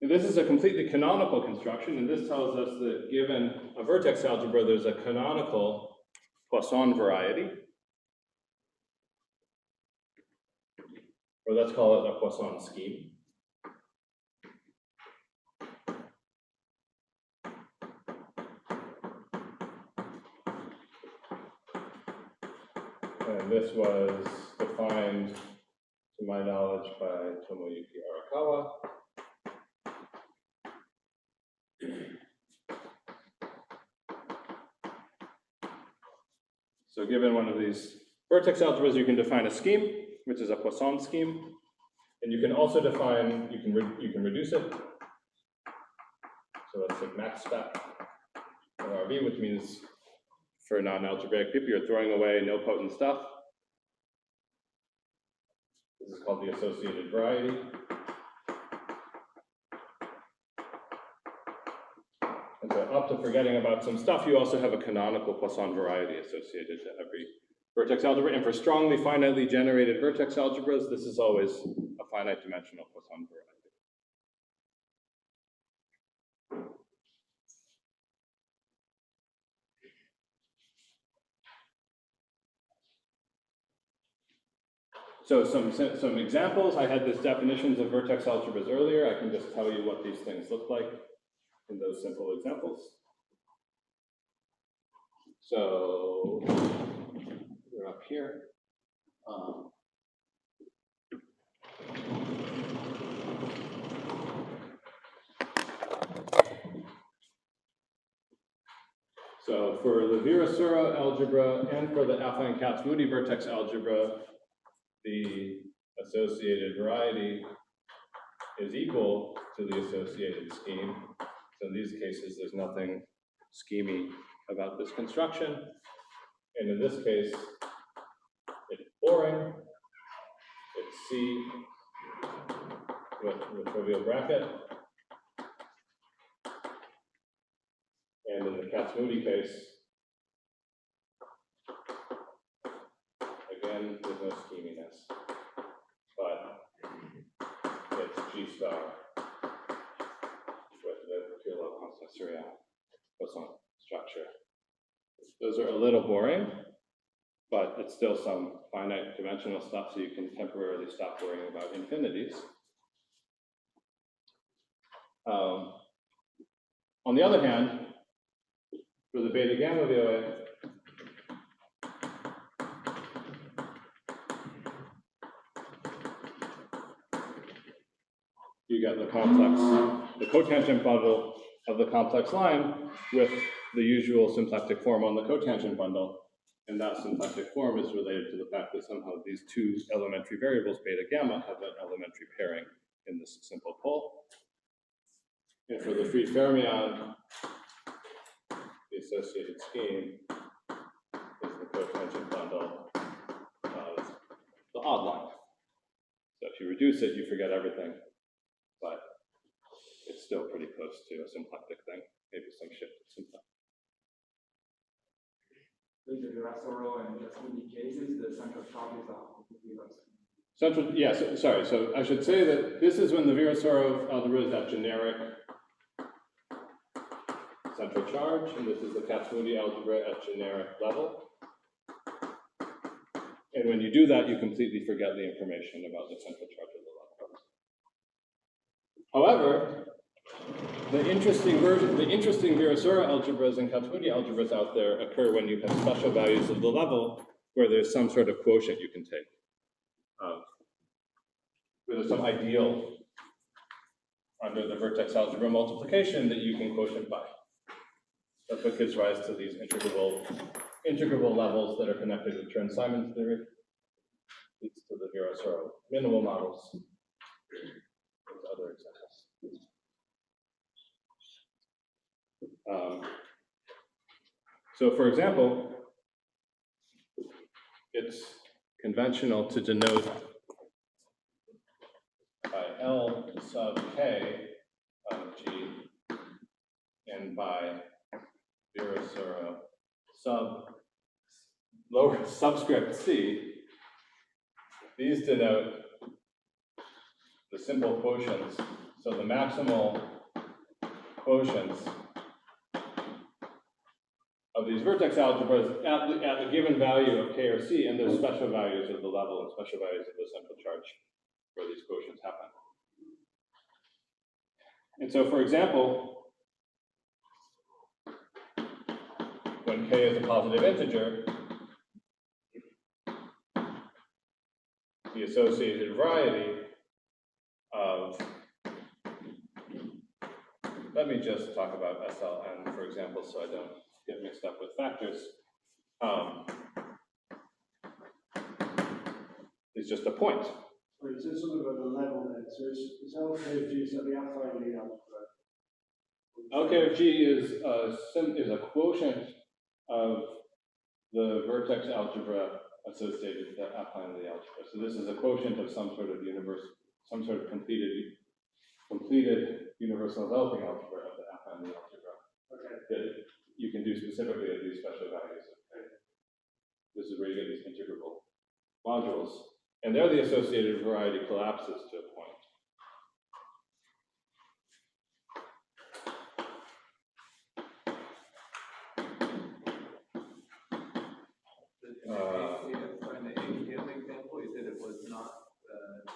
And this is a completely canonical construction, and this tells us that given a vertex algebra, there's a canonical Poisson variety, or let's call it a Poisson scheme. this was defined, to my knowledge, by Tomoyuki Arakawa. So given one of these vertex algebras, you can define a scheme, which is a Poisson scheme. And you can also define, you can reduce it. So let's take max spec or RV, which means for non-algebraic people, you're throwing away no potent stuff. This is called the associated variety. And so up to forgetting about some stuff, you also have a canonical Poisson variety associated to every vertex algebra. And for strongly finitely generated vertex algebras, this is always a finite dimensional Poisson variety. So some examples, I had these definitions of vertex algebras earlier. I can just tell you what these things look like in those simple examples. So we're up here. So for the Virasoro algebra and for the affine Kac-Moody vertex algebra, the associated variety is equal to the associated scheme. So in these cases, there's nothing schemy about this construction. And in this case, it's boring. It's C with the trivial bracket. And in the Kac-Moody case, again, there's no scheminess, but it's G star with the pure low constant Surya Poisson structure. Those are a little boring, but it's still some finite dimensional stuff, so you can temporarily stop worrying about infinities. On the other hand, for the beta gamma VOA, you get the complex, the cotangent bundle of the complex line with the usual symplectic form on the cotangent bundle. And that symplectic form is related to the fact that somehow these two elementary variables, beta gamma, have an elementary pairing in this simple pole. And for the free fermion, the associated scheme is the cotangent bundle of the odd line. So if you reduce it, you forget everything, but it's still pretty close to a symplectic thing, maybe some shift to symplectic. With the Virasoro and Kac-Moody cases, the central charges are completely lost. Central, yeah, sorry, so I should say that this is when the Virasoro algebra is at generic central charge, and this is the Kac-Moody algebra at generic level. And when you do that, you completely forget the information about the central charge of the level. However, the interesting Virasoro algebras and Kac-Moody algebras out there occur when you have special values of the level where there's some sort of quotient you can take. Where there's some ideal under the vertex algebra multiplication that you can quotient by. That's what gives rise to these integrable levels that are connected with Chern-Simons theory. Leads to the Virasoro minimal models. There's other examples. So for example, it's conventional to denote by L sub K of G and by Virasoro lower subscript C. These denote the simple quotients. So the maximal quotients of these vertex algebras at the given value of K or C, and there's special values of the level and special values of the central charge where these quotients happen. And so, for example, when K is a positive integer, the associated variety of, let me just talk about SLN, for example, so I don't get mixed up with factors. Is just a point. Well, it says something about the level there, so it's LKFG, so the affine of the algebra. LKFG is a quotient of the vertex algebra associated with the affine of the algebra. So this is a quotient of some sort of completed universal enveloping algebra of the affine of the algebra. Okay. That you can do specifically at these special values. Okay? This is where you get these integrable modules. And there the associated variety collapses to a point. In the ATM example, you said it was not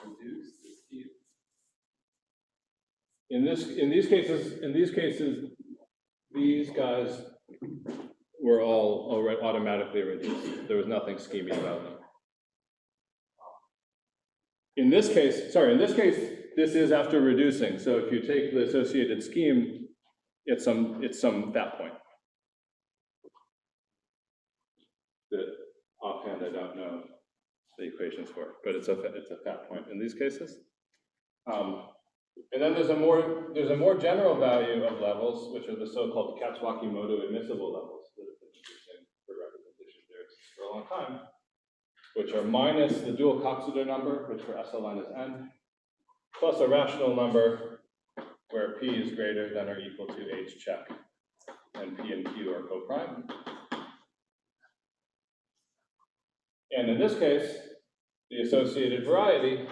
reduced, it's skewed. In these cases, these guys were all already automatically reduced. There was nothing schemy about them. In this case, this is after reducing. So if you take the associated scheme, it's some that point. That offhand I don't know the equations for, but it's a fat point in these cases. And then there's a more general value of levels, which are the so-called Katswaki-Moto admissible levels that have been used for representation theorists for a long time, which are minus the dual Coxeter number, which for SLN is n, plus a rational number where p is greater than or equal to h check, and p and q are co-prime. And in this case, the associated variety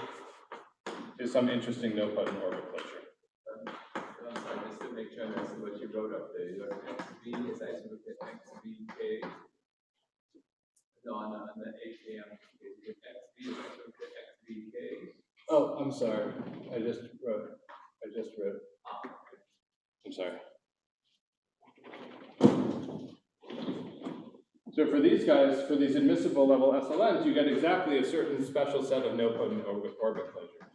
is some interesting nilpotent orbit closure. I'm sorry, just to make sure I understand what you wrote up there. You wrote XB is isomorphic XBK. No, on the ATM, XB is isomorphic XBK. Oh, I'm sorry. I just wrote. I'm sorry. So for these guys, for these admissible level SLNs, you get exactly a certain special set of nilpotent orbit closures,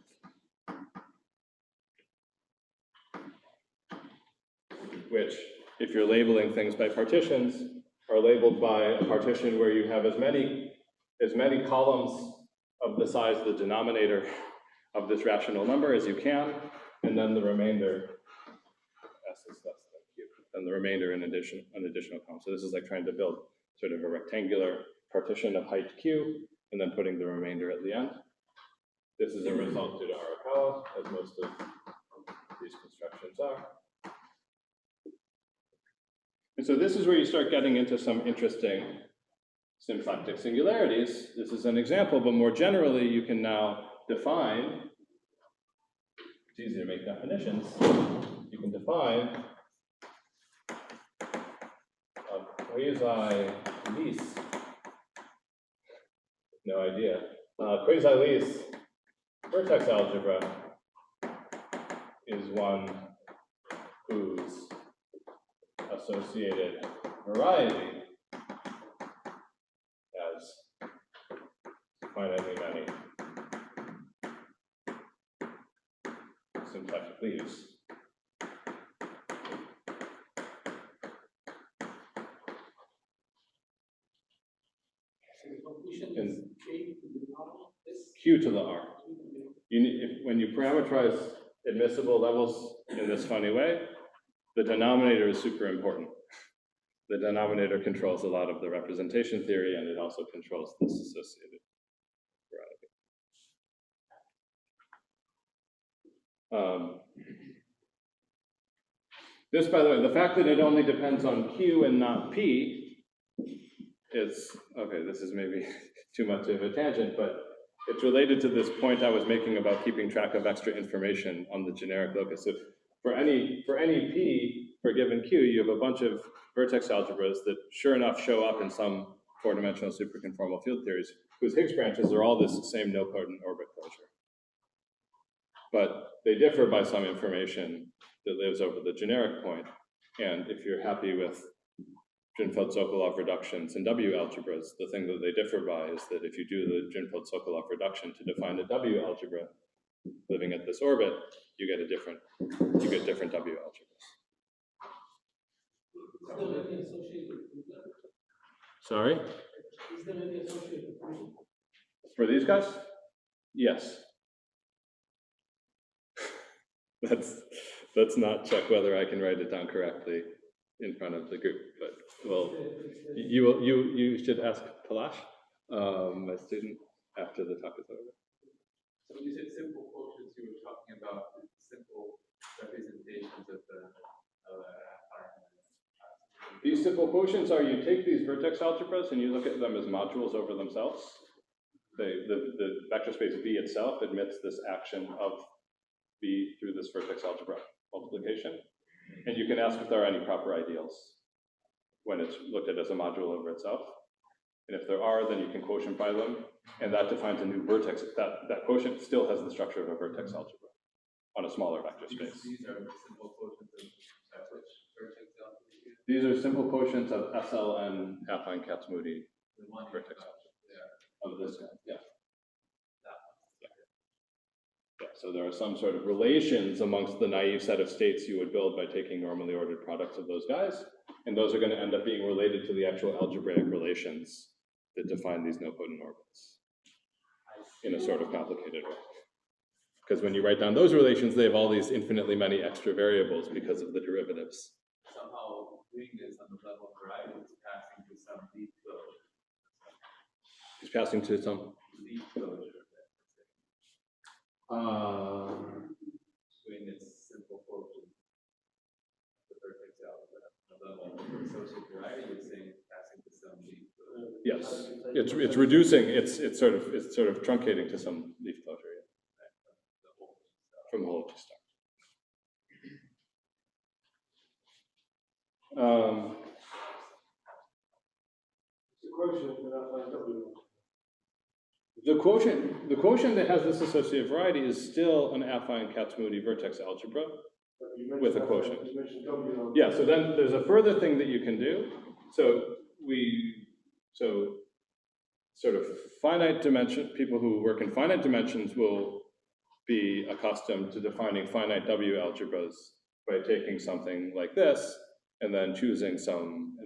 which, if you're labeling things by partitions, are labeled by a partition where you have as many columns of the size of the denominator of this rational number as you can, and then the remainder, S is less than Q, and the remainder in additional columns. So this is like trying to build sort of a rectangular partition of height Q, and then putting the remainder at the end. This is a result due to Arakawa, as most of these constructions are. And so this is where you start getting into some interesting symplectic singularities. This is an example, but more generally, you can now define, it's easy to make definitions, you can define a quasi-Lis, no idea, quasi-Lis vertex algebra is one whose associated variety has finitely many symplectic leaves. And Q to the R. You need, when you parameterize admissible levels in this funny way, the denominator is super important. The denominator controls a lot of the representation theory, and it also controls this associated variety. This, by the way, the fact that it only depends on Q and not P is, okay, this is maybe too much of a tangent, but it's related to this point I was making about keeping track of extra information on the generic locus. So for any P, for a given Q, you have a bunch of vertex algebras that sure enough show up in some four-dimensional superconformal field theories whose Higgs branches are all this same nilpotent orbit closure. But they differ by some information that lives over the generic point. And if you're happy with Drinfeld-Sokolov reductions in W algebras, the thing that they differ by is that if you do the Drinfeld-Sokolov reduction to define a W algebra living at this orbit, you get different W algebras. Is there any associated with that? Sorry? Is there any associated function? For these guys? Yes. Let's not check whether I can write it down correctly in front of the group, but well, you should ask Palash, my student, after the talk is over. So when you said simple quotients, you were talking about the simple representations of the These simple quotients are, you take these vertex algebras and you look at them as modules over themselves. The vector space V itself admits this action of V through this vertex algebra multiplication. And you can ask if there are any proper ideals when it's looked at as a module over itself. And if there are, then you can quotient by them. And that defines a new vertex. That quotient still has the structure of a vertex algebra on a smaller vector space. These are simple quotients of which vertex algebra? These are simple quotients of SLN affine Kac-Moody The one vertex algebra of this guy. Yeah. Yeah, so there are some sort of relations amongst the naive set of states you would build by taking normally ordered products of those guys, and those are going to end up being related to the actual algebraic relations that define these nilpotent orbits in a sort of complicated way. Because when you write down those relations, they have all these infinitely many extra variables because of the derivatives. Somehow doing this on the level of variety is passing to some deep closure. It's passing to some. Deep closure. Doing this simple quotient, the vertex algebra, the level of associated variety is saying passing to some deep closure. Yes, it's reducing. It's sort of truncating to some leaf closure. Yeah. From whole to star. The quotient for that W. The quotient that has this associative variety is still an affine Kac-Moody vertex algebra with a quotient. Yeah, so then there's a further thing that you can do. So sort of finite dimension, people who work in finite dimensions will be accustomed to defining finite W algebras by taking something like this and then choosing some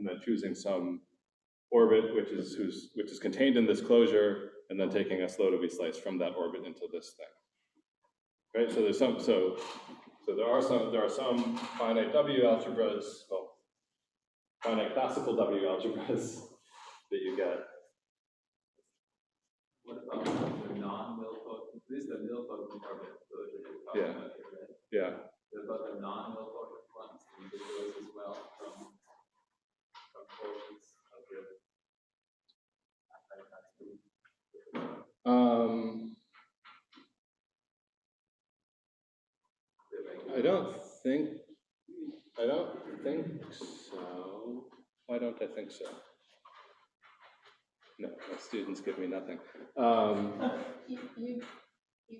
orbit which is contained in this closure, and then taking a slow to be sliced from that orbit into this thing. Right? So there are some finite W algebras, well, finite classical W algebras that you get. What about the non-nilpotent? This is the nilpotent orbit closure you're talking about here, right? Yeah. What about the non-nilpotent ones? Can you get those as well from quotients of the I don't think so. Why don't I think so? No, my students give me nothing. You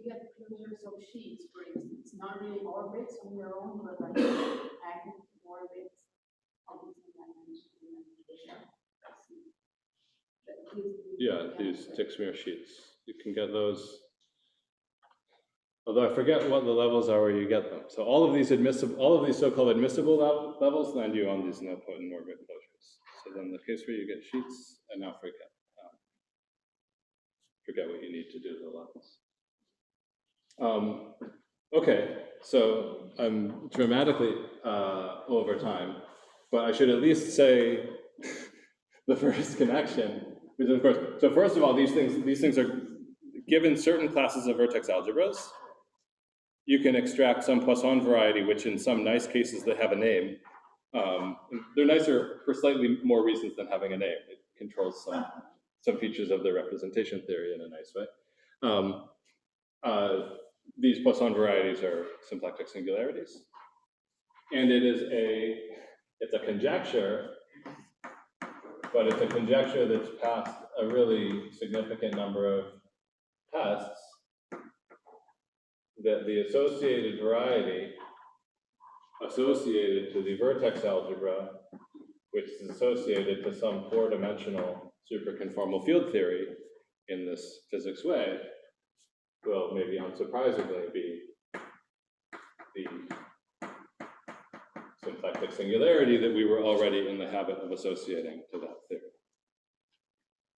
get closures of sheets, for instance, not really orbits on their own, but like active orbits of these dimensions. Yeah, these Dixmuir sheets. You can get those. Although I forget what the levels are where you get them. So all of these so-called admissible levels land you on these nilpotent orbit closures. So then the case where you get sheets, I now forget what you need to do to the levels. Okay, so I'm dramatically over time, but I should at least say the first connection, which of course, so first of all, these things are given certain classes of vertex algebras. You can extract some Poisson variety, which in some nice cases they have a name. They're nicer for slightly more reasons than having a name. It controls some features of the representation theory in a nice way. These Poisson varieties are symplectic singularities. And it's a conjecture, but it's a conjecture that's passed a really significant number of tests that the associated variety associated to the vertex algebra which is associated to some four-dimensional superconformal field theory in this physics way, will maybe unsurprisingly be the symplectic singularity that we were already in the habit of associating to that theory.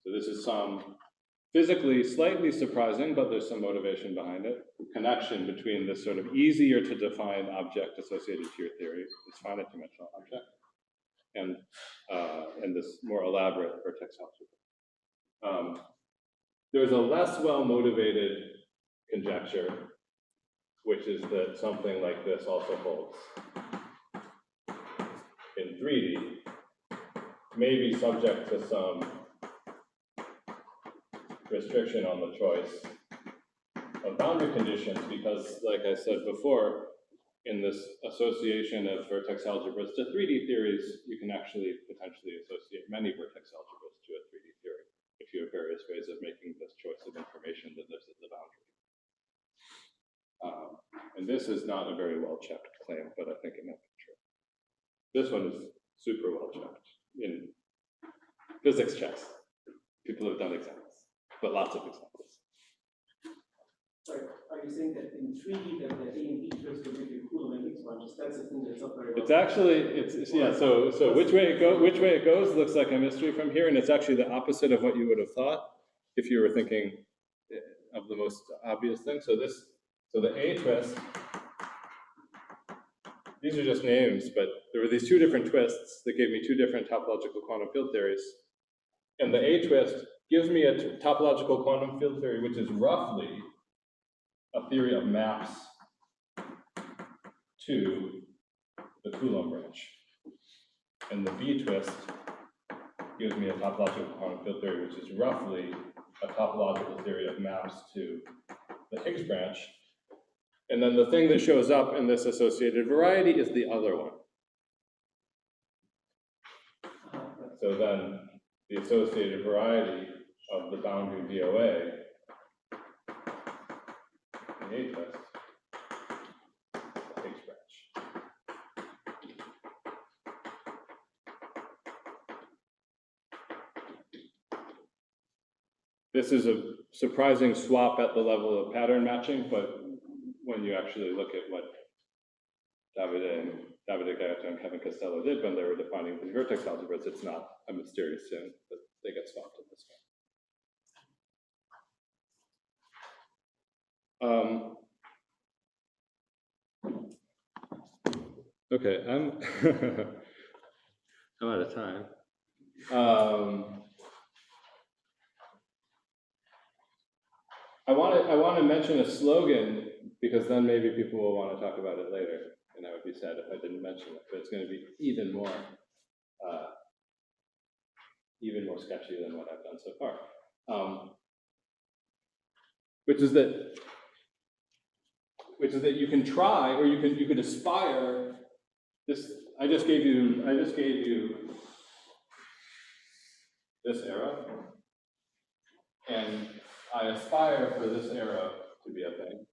So this is some physically slightly surprising, but there's some motivation behind it, connection between this sort of easier to define object associated to your theory, this finite dimensional object, and this more elaborate vertex algebra. There's a less well-motivated conjecture, which is that something like this also holds in 3D, may be subject to some restriction on the choice of boundary conditions, because, like I said before, in this association of vertex algebras to 3D theories, you can actually potentially associate many vertex algebras to a 3D theory if you have various ways of making this choice of information that lives at the boundary. And this is not a very well-checked claim, but I think it might be true. This one is super well-checked in physics checks. People have done examples, but lots of examples. Sorry, are you saying that in 3D that the A and B twist will give you Coulomb and Higgs branches? That's the thing that's not very well. It's actually, yeah, so which way it goes looks like a mystery from here, and it's actually the opposite of what you would have thought if you were thinking of the most obvious thing. So the A twist, these are just names, but there were these two different twists that gave me two different topological quantum field theories. And the A twist gives me a topological quantum field theory, which is roughly a theory of maps to the Coulomb branch. And the B twist gives me a topological quantum field theory, which is roughly a topological theory of maps to the Higgs branch. And then the thing that shows up in this associated variety is the other one. So then the associated variety of the boundary DOA, the A twist, the Higgs branch. This is a surprising swap at the level of pattern matching, but when you actually look at what Davide Gaiato and Kevin Costello did when they were defining the vertex algebras, it's not a mysterious thing, but they get swapped in this way. Okay, I'm out of time. I want to mention a slogan, because then maybe people will want to talk about it later, and I would be sad if I didn't mention it, but it's going to be even more sketchy than what I've done so far. Which is that you can try, or you could aspire. This I just gave you this arrow, and I aspire for this arrow to be a thing.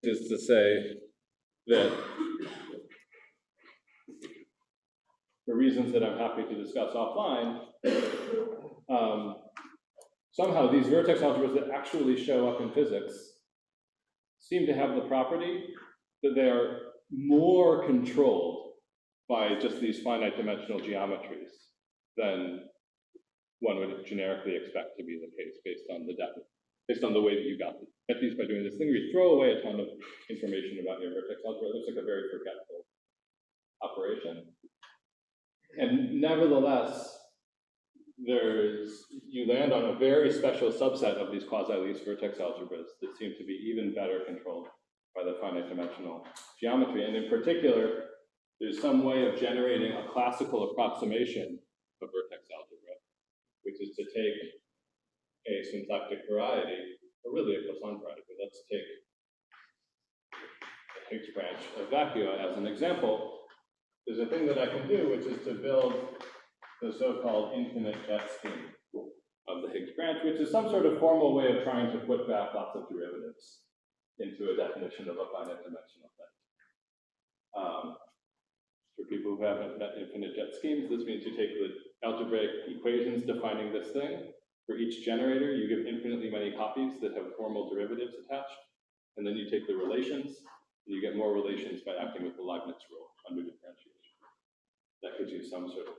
Is to say that, for reasons that I'm happy to discuss offline, somehow these vertex algebras that actually show up in physics seem to have the property that they are more controlled by just these finite dimensional geometries than one would generically expect to be the case based on the way that you got them. At least by doing this thing, we throw away a ton of information about your vertex algebra. It looks like a very forgetful operation. And nevertheless, you land on a very special subset of these quasi-least vertex algebras that seem to be even better controlled by the finite dimensional geometry. And in particular, there's some way of generating a classical approximation of vertex algebra, which is to take a symplectic variety, or really a Poisson variety, but let's take the Higgs branch of vacua as an example. There's a thing that I can do, which is to build the so-called infinite jet scheme of the Higgs branch, which is some sort of formal way of trying to put back lots of derivatives into a definition of a finite dimensional thing. For people who haven't met infinite jet schemes, this means you take the algebraic equations defining this thing. For each generator, you give infinitely many copies that have formal derivatives attached. And then you take the relations, and you get more relations by acting with the Leibniz rule under differentiation. That gives you some sort of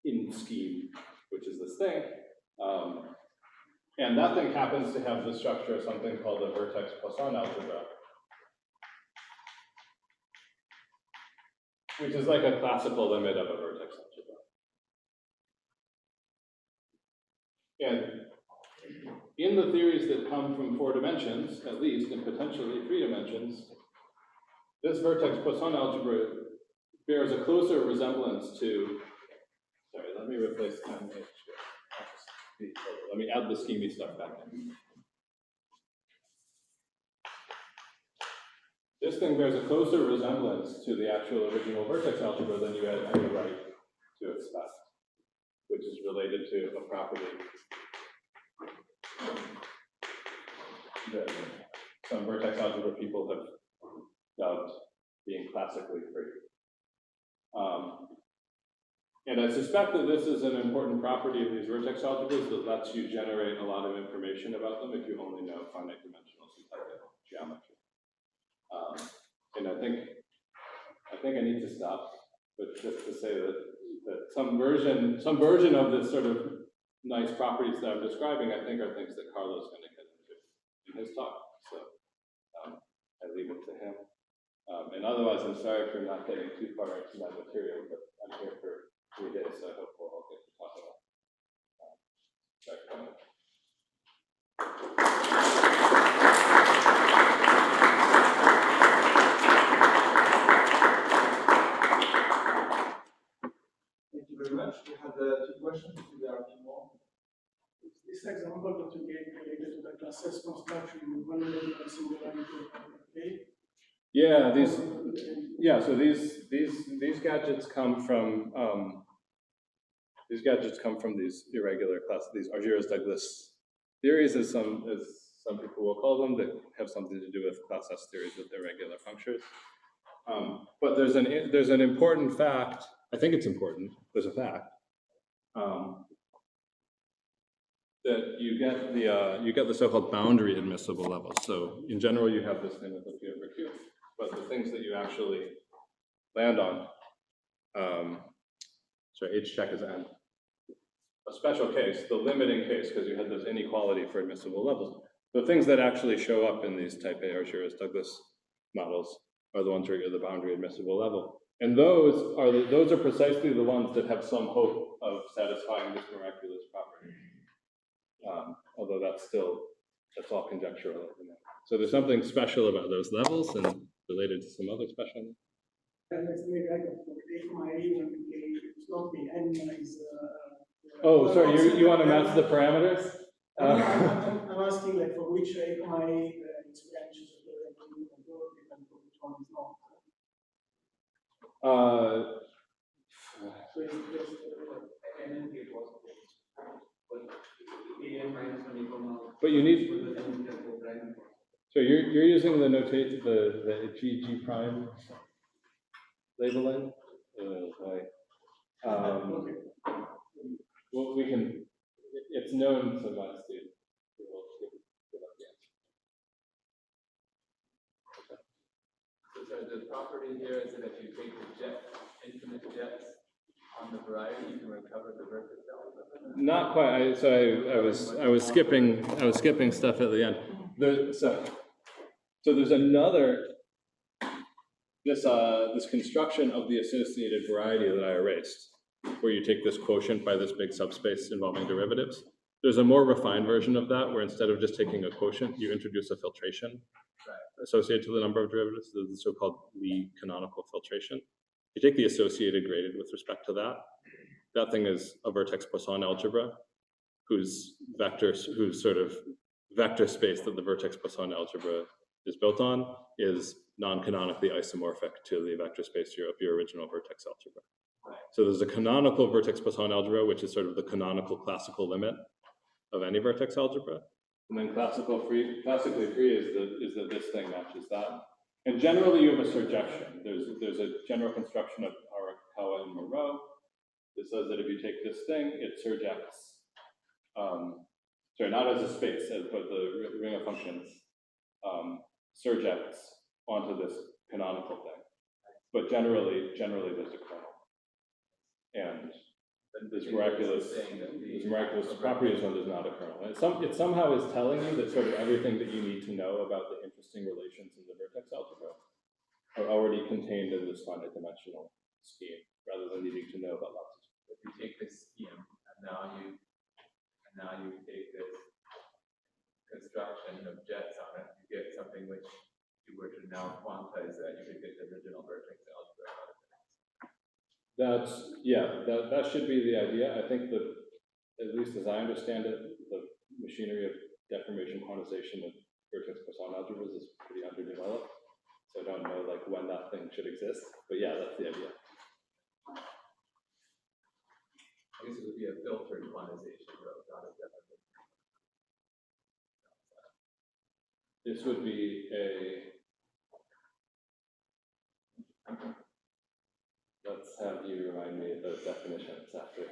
in scheme, which is this thing. And that thing happens to have the structure of something called the vertex Poisson algebra, which is like a classical limit of a vertex algebra. And in the theories that come from 4 dimensions, at least, and potentially 3 dimensions, this vertex Poisson algebra bears a closer resemblance to, sorry, let me replace time H. Let me add the schemy stuff back in. This thing bears a closer resemblance to the actual original vertex algebra than you had any right to expect, which is related to a property that some vertex algebra people have dubbed being classically free. And I suspect that this is an important property of these vertex algebras that lets you generate a lot of information about them if you only know finite dimensional symplectic geometry. And I think I need to stop, but just to say that some version of this sort of nice properties that I'm describing, I think are things that Carlos is going to get into in his talk. So I leave it to him. And otherwise, I'm sorry for not getting too far into my material, but I'm here for 3 days, so I hope we'll all get to talk about that. Thank you very much. We have 2 questions. There are 2 more. This example that you gave related to the classes construction, one related to singularity of Yeah, so these gadgets come from these irregular classes, these Algebras theories, as some people will call them, that have something to do with class S theories with irregular functors. But there's an important fact. I think it's important. There's a fact that you get the so-called boundary admissible levels. So in general, you have this thing with the P over Q, but the things that you actually land on, H check is N. A special case, the limiting case, because you had this inequality for admissible levels. The things that actually show up in these type A Algebras models are the ones where you're the boundary admissible level. And those are precisely the ones that have some hope of satisfying this miraculous property. Although that's all conjectural. So there's something special about those levels and related to some other special. let's make like for A, when it's not the N is. Oh, sorry, you want to match the parameters? I'm asking like for which A, its branches are and for which one is not. So it's just but you need. So you're using the notate the G prime labeling. Well, we can. It's known to my student. We'll give up the answer. So the property here is that if you take the jets, infinite jets on the variety, you can recover the vertex algebra. Not quite. I was skipping stuff at the end. So there's another this construction of the associated variety that I erased, where you take this quotient by this big subspace involving derivatives. There's a more refined version of that, where instead of just taking a quotient, you introduce a filtration associated to the number of derivatives, the so-called Lie canonical filtration. You take the associated graded with respect to that. That thing is a vertex Poisson algebra, whose sort of vector space that the vertex Poisson algebra is built on is non-canonically isomorphic to the vector space of your original vertex algebra. So there's a canonical vertex Poisson algebra, which is sort of the canonical classical limit of any vertex algebra. And then classically free is that this thing matches that. And generally you have a surjection. There's a general construction of our Koa and Moreau. It says that if you take this thing, it surjects, sorry, not as a space, but the ring of functions surjects onto this canonical thing. But generally there's a kernel. And this miraculous property is when there's not a kernel. And it somehow is telling you that sort of everything that you need to know about the interesting relations in the vertex algebra are already contained in this finite dimensional scheme, rather than needing to know about lots of stuff. If you take this scheme and now you take this construction of jets on it, you get something which, if you were to now quantize that, you could get the original vertex algebra out of it. That should be the idea. I think that, at least as I understand it, the machinery of deformation quantization of vertex Poisson algebras is pretty underdeveloped. So I don't know like when that thing should exist. But yeah, that's the idea. I guess it would be a filtered quantization, though, not a definite. This would be a. Let's have you remind me of those definitions after.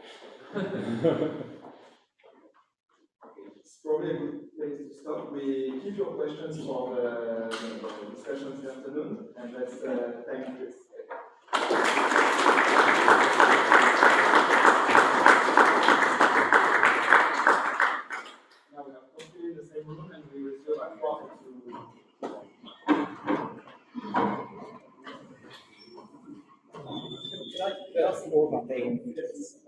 It's probably a good place to stop. We keep your questions for the discussion this afternoon, and let's thank Chris. Now we have completely the same room, and we resume at 4:02. Could I ask more about Beem?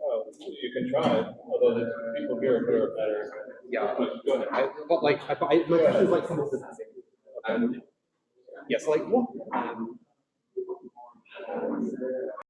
Oh, you can try, although the people here are better. Yeah, Go ahead. my question is like somewhat yes, like what